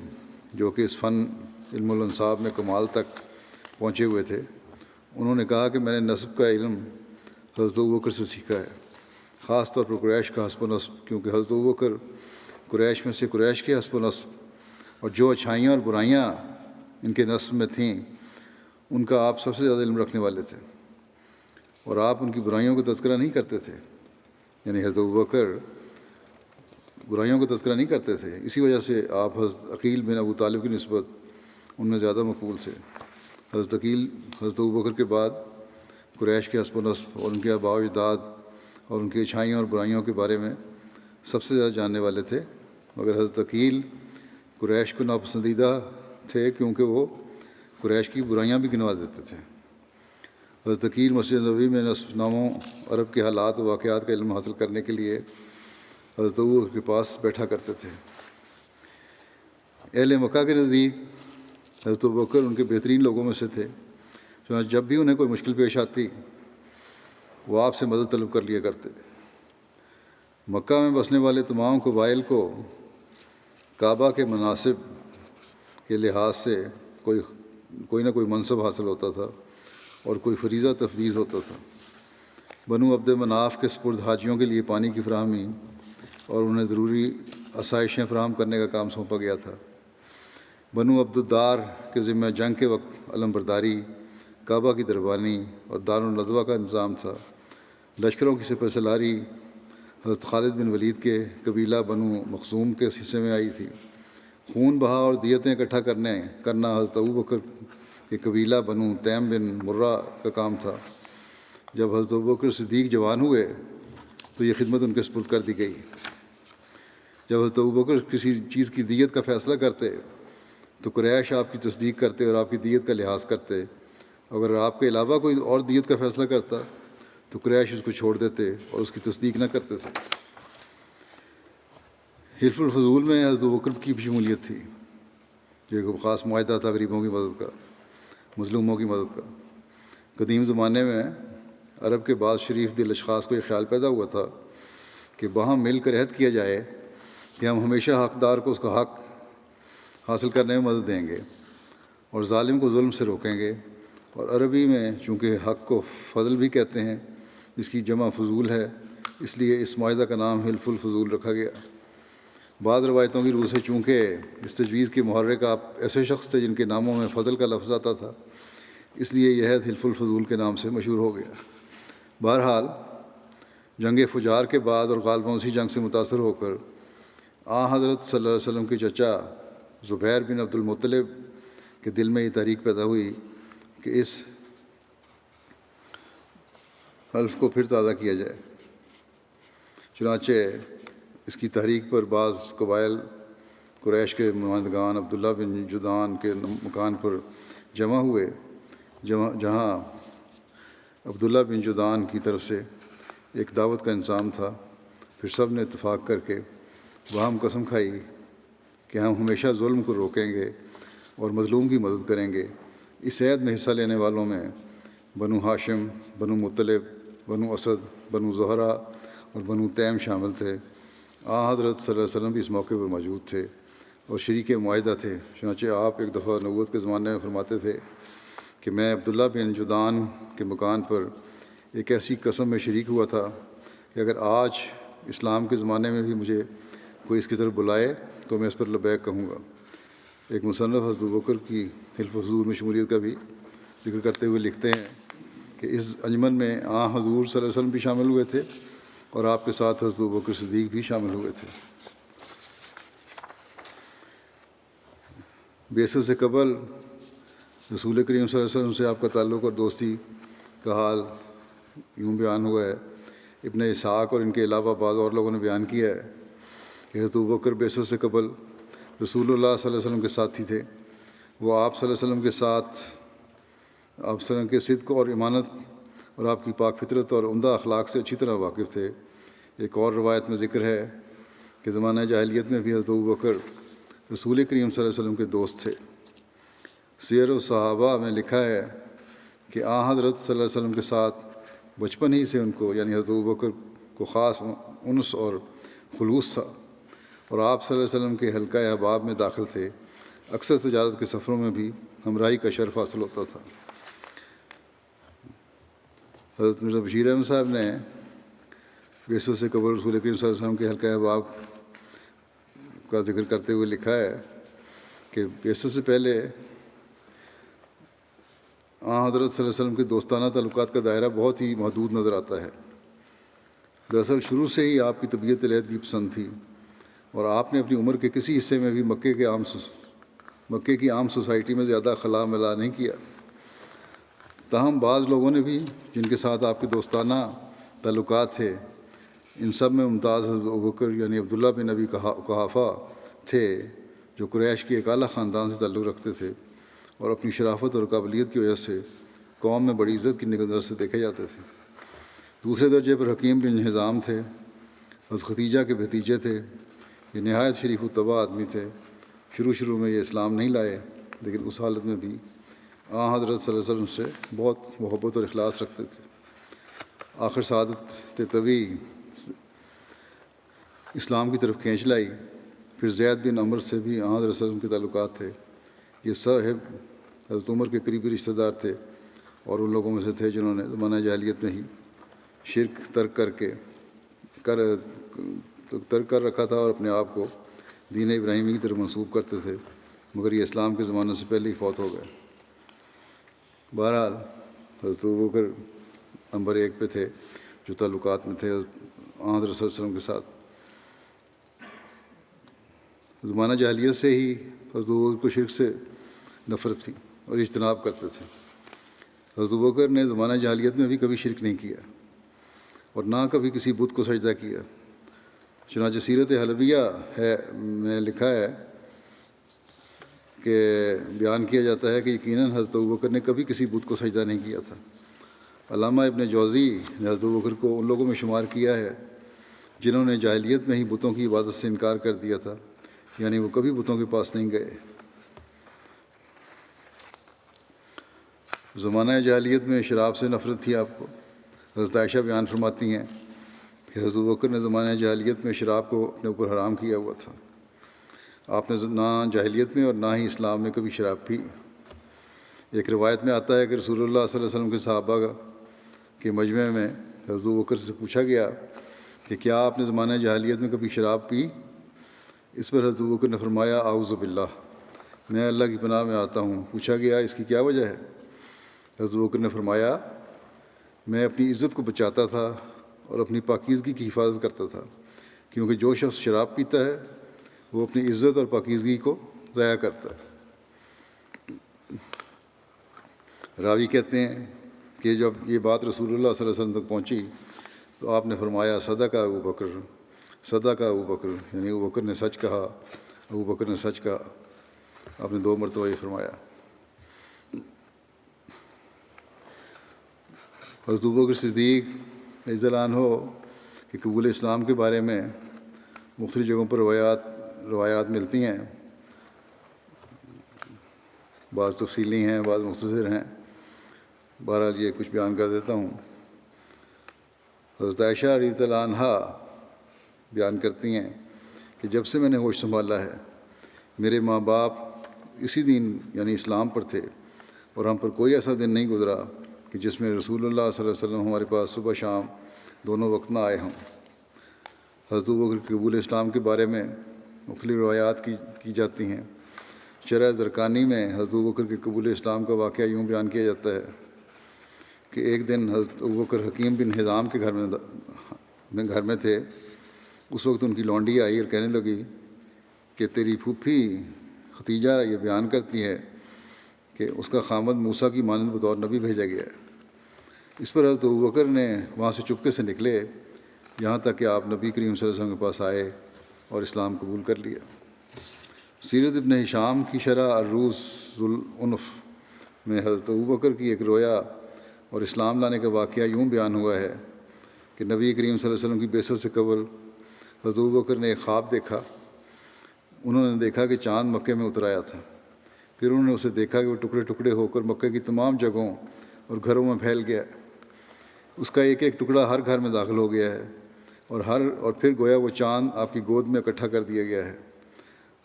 جو کہ اس فن علم الانصاب میں کمال تک پہنچے ہوئے تھے، انہوں نے کہا کہ میں نے نسب کا علم حضرت ابوبکر سے سیکھا ہے، خاص طور پر قریش کا حسب و نسب، کیونکہ حضرت ابوبکر قریش میں سے قریش کے حسب و نسب اور جو اچھائیاں اور برائیاں ان کے نسب میں تھیں ان کا آپ سب سے زیادہ علم رکھنے والے تھے، اور آپ ان کی برائیوں کا تذکرہ نہیں کرتے تھے، یعنی حضرت ابوبکر برائیوں کا تذکرہ نہیں کرتے تھے۔ اسی وجہ سے آپ حضرت عقیل بن ابو طالب کی نسبت ان میں زیادہ مقبول تھے۔ حضرت عقیل حضرت ابوبکر کے بعد قریش کے حسب و نسب اور ان کے آباء و اجداد اور ان کی اچھائیوں اور برائیوں کے بارے میں سب سے زیادہ جاننے والے تھے، مگر حضرت عقیل قریش کو ناپسندیدہ تھے کیونکہ وہ قریش کی برائیاں بھی گنوا دیتے تھے۔ حضرت عقیل مسجد نبوی میں نسب ناموں عرب کے حالات و واقعات کا علم حاصل کرنے کے لیے حضرت ابوبکر کے پاس بیٹھا کرتے تھے۔ اہل مکہ کے نزدیک حضرت ابوبکر ان کے بہترین لوگوں میں سے تھے، چنانچہ جب بھی انہیں کوئی مشکل پیش آتی وہ آپ سے مدد طلب کر لیا کرتے تھے۔ مکہ میں بسنے والے تمام قبائل کو کعبہ کے مناسب کے لحاظ سے کوئی نہ کوئی منصب حاصل ہوتا تھا اور کوئی فریضہ تفویض ہوتا تھا۔ بنو عبد مناف کے سپرد حاجیوں کے لیے پانی کی فراہمی اور انہیں ضروری آسائشیں فراہم کرنے کا کام سونپا گیا تھا۔ بنو عبد الدار کے ذمہ جنگ کے وقت علم برداری، کعبہ کی دربانی اور دار الندوہ کا انتظام تھا۔ لشکروں کی سپہ سالاری حضرت خالد بن ولید کے قبیلہ بنو مخزوم کے حصے میں آئی تھی۔ خون بہا اور دیتیں اکٹھا کرنا حضرت ابوبکر کے قبیلہ بنو تیم بن مرہ کا کام تھا۔ جب حضرت ابوبکر صدیق جوان ہوئے تو یہ خدمت ان کے سپرد کر دی گئی۔ جب حضرت ابوبکر کسی چیز کی دیت کا فیصلہ کرتے تو قریش آپ کی تصدیق کرتے اور آپ کی دیت کا لحاظ کرتے۔ اگر آپ کے علاوہ کوئی اور دیت کا فیصلہ کرتا تو قریش اس کو چھوڑ دیتے اور اس کی تصدیق نہ کرتے تھے۔ حلف الفضول میں حضرت ابوبکر کی بھی شمولیت تھی، جو ایک خاص معاہدہ تھا غریبوں کی مدد کا، مظلوموں کی مدد کا۔ قدیم زمانے میں عرب کے بعض شریف دل اشخاص کو یہ خیال پیدا ہوا تھا کہ باہم مل کر عہد کیا جائے کہ ہم ہمیشہ حقدار کو اس کا حق حاصل کرنے میں مدد دیں گے اور ظالم کو ظلم سے روکیں گے۔ اور عربی میں چونکہ حق کو فضل بھی کہتے ہیں، جس کی جمع فضول ہے، اس لیے اس معاہدہ کا نام حلف الفضول رکھا گیا۔ بعض روایتوں کی روح سے چونکہ اس تجویز کے محرک آپ ایسے شخص تھے جن کے ناموں میں فضل کا لفظ آتا تھا، اس لیے یہ عہد حلف الفضول کے نام سے مشہور ہو گیا۔ بہرحال جنگ فجار کے بعد اور غالباً اسی جنگ سے متاثر ہو کر حضرت صلی اللہ علیہ وسلم کے چچا زبیر بن عبد المطلب کے دل میں یہ تحریک پیدا ہوئی کہ اس حلف کو پھر تازہ کیا جائے۔ چنانچہ اس کی تحریک پر بعض قبائل قریش کے نمائندگان عبداللہ بن جدعان کے مکان پر جمع ہوئے، جہاں عبداللہ بن جدعان کی طرف سے ایک دعوت کا انتظام تھا۔ پھر سب نے اتفاق کر کے باہم قسم کھائی کہ ہم ہمیشہ ظلم کو روکیں گے اور مظلوم کی مدد کریں گے۔ اس عہد میں حصہ لینے والوں میں بنو ہاشم، بنو مطلب، بنو اسد، بنو زہرہ اور بنو تیم شامل تھے۔ حضرت صلی اللہ علیہ وسلم بھی اس موقع پر موجود تھے اور شریک معاہدہ تھے۔ چنانچہ آپ ایک دفعہ نبوت کے زمانے میں فرماتے تھے کہ میں عبداللہ بن جدعان کے مکان پر ایک ایسی قسم میں شریک ہوا تھا کہ اگر آج اسلام کے زمانے میں بھی مجھے کوئی اس کی طرف بلائے تو میں اس پر لبیک کہوں گا۔ ایک مصنف حضرت ابوبکر کی حلف حضور میں شمولیت کا بھی ذکر کرتے ہوئے لکھتے ہیں کہ اس انجمن میں حضور صلی اللہ علیہ وسلم بھی شامل ہوئے تھے اور آپ کے ساتھ حضرت ابوبکر صدیق بھی شامل ہوئے تھے۔ بعثت سے قبل رسول کریم صلی اللہ علیہ وسلم سے آپ کا تعلق اور دوستی کا حال یوں بیان ہوا ہے۔ ابن اسحاق اور ان کے علاوہ بعض اور لوگوں نے بیان کیا ہے کہ حضرت ابوبکر بعثت سے قبل رسول اللہ صلی اللہ علیہ وسلم کے ساتھی تھے۔ وہ آپ صلی اللہ علیہ وسلم کے ساتھ آپ صلی اللہ علیہ وسلم کے صدق اور امانت اور آپ کی پاک فطرت اور عمدہ اخلاق سے اچھی طرح واقف تھے۔ ایک اور روایت میں ذکر ہے کہ زمانہ جاہلیت میں بھی حضرت ابوبکر رسول کریم صلی اللہ علیہ وسلم کے دوست تھے۔ سیر الصحابہ میں لکھا ہے کہ حضرت صلی اللہ علیہ وسلم کے ساتھ بچپن ہی سے ان کو یعنی حضرت ابوبکر کو خاص انس اور خلوص تھا اور آپ صلی اللہ علیہ وسلم کے حلقہ احباب میں داخل تھے۔ اکثر تجارت کے سفروں میں بھی ہمراہی کا شرف حاصل ہوتا تھا۔ حضرت مرزا بشیر احمد صاحب نے بعثت سے قبل رسول کریم صلی اللہ علیہ وسلم کے حلقہ احباب کا ذکر کرتے ہوئے لکھا ہے کہ بعثت سے پہلے حضرت صلی اللہ علیہ وسلم کے دوستانہ تعلقات کا دائرہ بہت ہی محدود نظر آتا ہے۔ دراصل شروع سے ہی آپ کی طبیعت علیحدگی پسند تھی اور آپ نے اپنی عمر کے کسی حصے میں بھی مکے کی عام سوسائٹی میں زیادہ خلا ملا نہیں کیا۔ تاہم بعض لوگوں نے بھی جن کے ساتھ آپ کے دوستانہ تعلقات تھے، ان سب میں ممتاز حضرت ابوبکر یعنی عبداللہ بن ابی قحافہ تھے، جو قریش کے ایک اعلیٰ خاندان سے تعلق رکھتے تھے اور اپنی شرافت اور قابلیت کی وجہ سے قوم میں بڑی عزت کی نظر سے دیکھے جاتے تھے۔ دوسرے درجے پر حکیم بن حزام تھے، حضرت ختیجہ کے بھتیجے تھے۔ یہ نہایت شریف الطبع آدمی تھے۔ شروع میں یہ اسلام نہیں لائے، لیکن اس حالت میں بھی حضرت صلی اللہ علیہ وسلم سے بہت محبت اور اخلاص رکھتے تھے۔ آخر سعادت طبی اسلام کی طرف کھینچ لائی۔ پھر زید بن عمر سے بھی حضرت صلی اللہ علیہ وسلم کے تعلقات تھے۔ یہ صاحب حضرت عمر کے قریبی رشتہ دار تھے اور ان لوگوں میں سے تھے جنہوں نے زمانہ جاہلیت میں ہی شرک ترک کر رکھا تھا اور اپنے آپ کو دین ابراہیمی کی طرف منسوب کرتے تھے، مگر یہ اسلام کے زمانے سے پہلے ہی فوت ہو گئے۔ بہرحال حضرت ابوبکر نمبر 1 پہ تھے جو تعلقات میں تھے حضرت صلی اللہ علیہ وسلم کے ساتھ۔ زمانہ جاہلیت سے ہی حضرت ابوبکر کو شرک سے نفرت تھی اور اجتناب کرتے تھے۔ حضرت ابوبکر نے زمانہ جاہلیت میں بھی کبھی شرک نہیں کیا اور نہ کبھی کسی بت کو سجدہ کیا۔ چنانچہ سیرت حلبیہ میں لکھا ہے کہ بیان کیا جاتا ہے کہ یقیناً حضرت ابوبکر نے کبھی کسی بت کو سجدہ نہیں کیا تھا۔ علامہ ابن جوزی نے حضرت ابوبکر کو ان لوگوں میں شمار کیا ہے جنہوں نے جاہلیت میں ہی بتوں کی عبادت سے انکار کر دیا تھا، یعنی وہ کبھی بتوں کے پاس نہیں گئے۔ زمانہ جاہلیت میں شراب سے نفرت تھی آپ کو۔ حضرت عائشہ بیان فرماتی ہیں کہ حضرت ابوبکر نے زمانہ جاہلیت میں شراب کو اپنے اوپر حرام کیا ہوا تھا۔ آپ نے نہ جاہلیت میں اور نہ ہی اسلام میں کبھی شراب پی۔ ایک روایت میں آتا ہے کہ رسول اللہ صلی اللہ علیہ وسلم کے صحابہ کے مجمع میں حضرت ابوبکر سے پوچھا گیا کہ کیا آپ نے زمانہ جاہلیت میں کبھی شراب پی؟ اس پر حضرت ابوبکر نے فرمایا اعوذ باللہ، میں اللہ کی پناہ میں آتا ہوں۔ پوچھا گیا اس کی کیا وجہ ہے؟ حضرت ابوبکر نے فرمایا میں اپنی عزت کو بچاتا تھا اور اپنی پاکیزگی کی حفاظت کرتا تھا، کیونکہ جو شخص شراب پیتا ہے وہ اپنی عزت اور پاکیزگی کو ضائع کرتا ہے۔ راوی کہتے ہیں کہ جب یہ بات رسول اللہ صلی اللہ علیہ وسلم تک پہنچی تو آپ نے فرمایا صدق ابوبکر، صدق ابوبکر، یعنی ابوبکر نے سچ کہا، ابوبکر نے سچ کہا۔ آپ نے 2 مرتبہ یہ فرمایا۔ حضرت ابوبکر صدیق رضی اللہ عنہ کہ قبول اسلام کے بارے میں مختلف جگہوں پر روایات ملتی ہیں، بعض تفصیلی ہیں، بعض مختصر ہیں۔ بہرحال یہ کچھ بیان کر دیتا ہوں۔ حضرت عائشہ رضی اللہ عنہا بیان کرتی ہیں کہ جب سے میں نے ہوش سنبھالا ہے میرے ماں باپ اسی دین یعنی اسلام پر تھے اور ہم پر کوئی ایسا دن نہیں گزرا کہ جس میں رسول اللہ صلی اللہ علیہ وسلم ہمارے پاس صبح شام دونوں وقت نہ آئے ہوں۔ حضرت ابوبکر کے قبول اسلام کے بارے میں مختلف روایات کی جاتی ہیں۔ شرح زرقانی میں حضرت ابوبکر کے قبول اسلام کا واقعہ یوں بیان کیا جاتا ہے کہ ایک دن حضرت ابوبکر حکیم بن حزام کے گھر میں تھے۔ اس وقت ان کی لونڈی آئی اور کہنے لگی کہ تیری پھوپھی ختیجہ یہ بیان کرتی ہے کہ اس کا خامد موسیٰ کی مانند بطور نبی بھیجا گیا ہے۔ اس پر حضرت ابوبکر نے وہاں سے چپکے سے نکلے یہاں تک کہ آپ نبی کریم صلی اللہ علیہ وسلم کے پاس آئے اور اسلام قبول کر لیا۔ سیرت ابن ہشام کی شرح الروز العنف میں حضرت ابوبکر کی ایک رویا اور اسلام لانے کا واقعہ یوں بیان ہوا ہے کہ نبی کریم صلی اللہ علیہ وسلم کی بعثت سے قبل حضرت ابوبکر نے ایک خواب دیکھا۔ انہوں نے دیکھا کہ چاند مکے میں اتر آیا تھا۔ پھر انہوں نے اسے دیکھا کہ وہ ٹکڑے ٹکڑے ہو کر مکے کی تمام جگہوں اور گھروں میں پھیل گیا ہے۔ اس کا ایک ایک ٹکڑا ہر گھر میں داخل ہو گیا ہے اور پھر گویا وہ چاند آپ کی گود میں اکٹھا کر دیا گیا ہے۔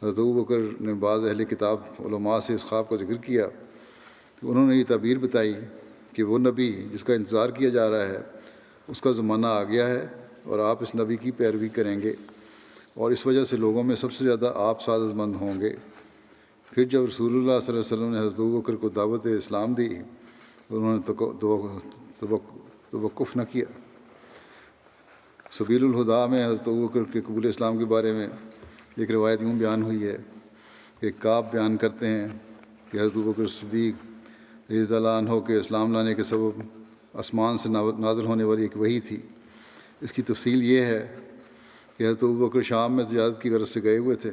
حضرت ابوبکر نے بعض اہل کتاب علماء سے اس خواب کا ذکر کیا تو انہوں نے یہ تعبیر بتائی کہ وہ نبی جس کا انتظار کیا جا رہا ہے اس کا زمانہ آ گیا ہے اور آپ اس نبی کی پیروی کریں گے اور اس وجہ سے لوگوں میں سب سے زیادہ آپ سعادت مند ہوں گے۔ پھر جب رسول اللہ صلی اللہ علیہ وسلم نے حضرت ابوبکر کو دعوت اسلام دی تو انہوں نے توقف نہ کیا۔ سبیل الہدا میں حضرت ابوبکر کے قبول اسلام کے بارے میں ایک روایت یوں بیان ہوئی ہے کہ کعب بیان کرتے ہیں کہ حضرت ابوبکر صدیق رضی اللہ عنہ کے اسلام لانے کے سبب آسمان سے نازل ہونے والی ایک وحی تھی۔ اس کی تفصیل یہ ہے کہ حضرت ابوبکر شام میں تجارت کی غرض سے گئے ہوئے تھے۔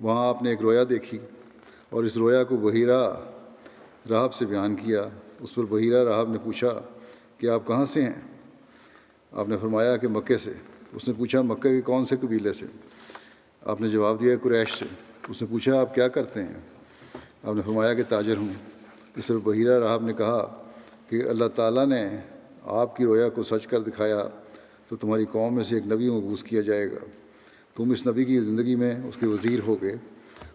وہاں آپ نے ایک رویا دیکھی اور اس رویا کو بحیرہ راہب سے بیان کیا۔ اس پر بحیرہ راہب نے پوچھا کہ آپ کہاں سے ہیں؟ آپ نے فرمایا کہ مکے سے۔ اس نے پوچھا مکے کے کون سے قبیلے سے؟ آپ نے جواب دیا قریش سے۔ اس نے پوچھا آپ کیا کرتے ہیں؟ آپ نے فرمایا کہ تاجر ہوں۔ اس پر بحیرہ راہب نے کہا کہ اللہ تعالیٰ نے آپ کی رویا کو سچ کر دکھایا تو تمہاری قوم میں سے ایک نبی مبعوث کیا جائے گا۔ تم اس نبی کی زندگی میں اس کے وزیر ہوگے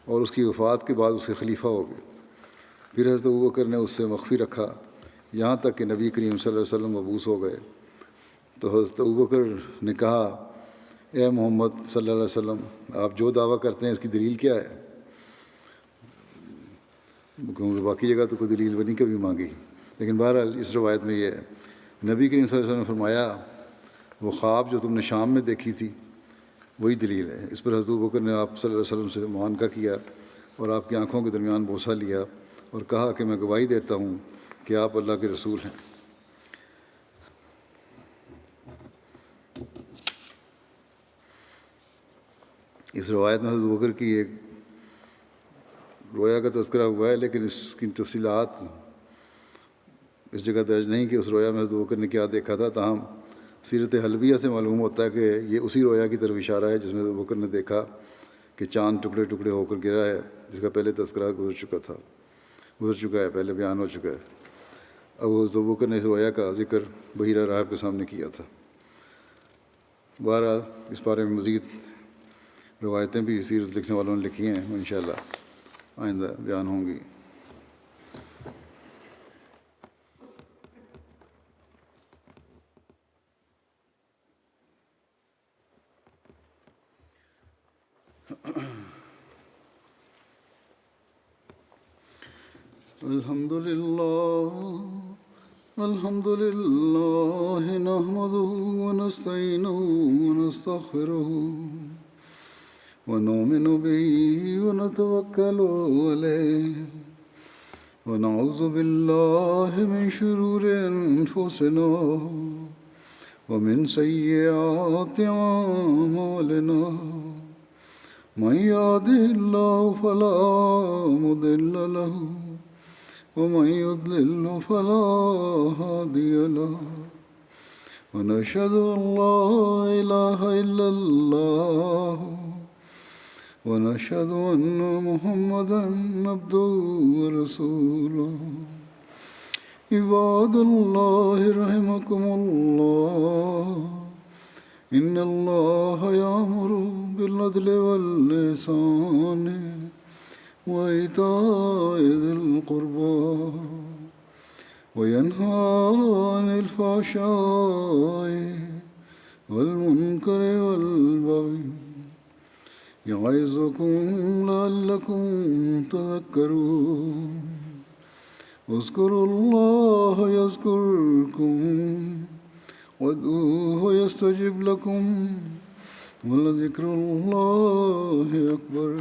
اور اس کی وفات کے بعد اس کے خلیفہ ہوگے۔ پھر حضرت ابوبکر نے اس سے مخفی رکھا یہاں تک کہ نبی کریم صلی اللہ علیہ وسلم مبعوث ہو گئے۔ تو حضرت ابوبکر نے کہا اے محمد صلی اللہ علیہ وسلم آپ جو دعویٰ کرتے ہیں اس کی دلیل کیا ہے؟ کیونکہ باقی جگہ تو کوئی دلیل وہ نہیں کبھی مانگی، لیکن بہرحال اس روایت میں یہ ہے نبی کریم صلی اللہ علیہ وسلم نے فرمایا وہ خواب جو تم نے شام میں دیکھی تھی وہی دلیل ہے۔ اس پر حضرت ابوبکر نے آپ صلی اللہ علیہ وسلم سے معانقہ کیا اور آپ کی آنکھوں کے درمیان بوسہ لیا اور کہا کہ میں گواہی دیتا ہوں کہ آپ اللہ کے رسول ہیں۔ اس روایت میں حضرت ابوبکر کی ایک رویا کا تذکرہ ہوا ہے، لیکن اس کی تفصیلات اس جگہ درج نہیں کہ اس رویا میں حضرت ابوبکر نے کیا دیکھا تھا۔ تاہم سیرت حلبیہ سے معلوم ہوتا ہے کہ یہ اسی رویا کی طرف اشارہ ہے جس میں حضرت ابوبکر نے دیکھا کہ چاند ٹکڑے ٹکڑے ہو کر گرا ہے، جس کا پہلے تذکرہ گزر چکا ہے، پہلے بیان ہو چکا ہے۔ اب حضرت ابوبکر نے اس رویا کا ذکر بحیرہ راہب کے سامنے کیا تھا۔ بہرحال اس بارے میں مزید روایتیں بھی سیرت لکھنے والوں نے لکھی ہیں، انشاءاللہ آئندہ بیان ہوں گی۔ الحمد لله نحمده ونستعينه ونستغفره ونؤمن به ونتوكل عليه ونعوذ بالله من شرور أنفسنا ومن سيئات أعمالنا من يهده الله فلا مضل له ومن يضلل فلا هادي له ونشهد أن لا إله إلا الله ونشهد أن محمدا عبده ورسوله عباد الله رحمكم الله إن الله يأمر بالعدل والإحسان وإيتاء ذي القربى وينهى عن الفحشاء والمنكر والبغي يعظكم لعلكم تذكرون اذكروا الله يذكركم وادعوه يستجب لكم ولذكر الله أكبر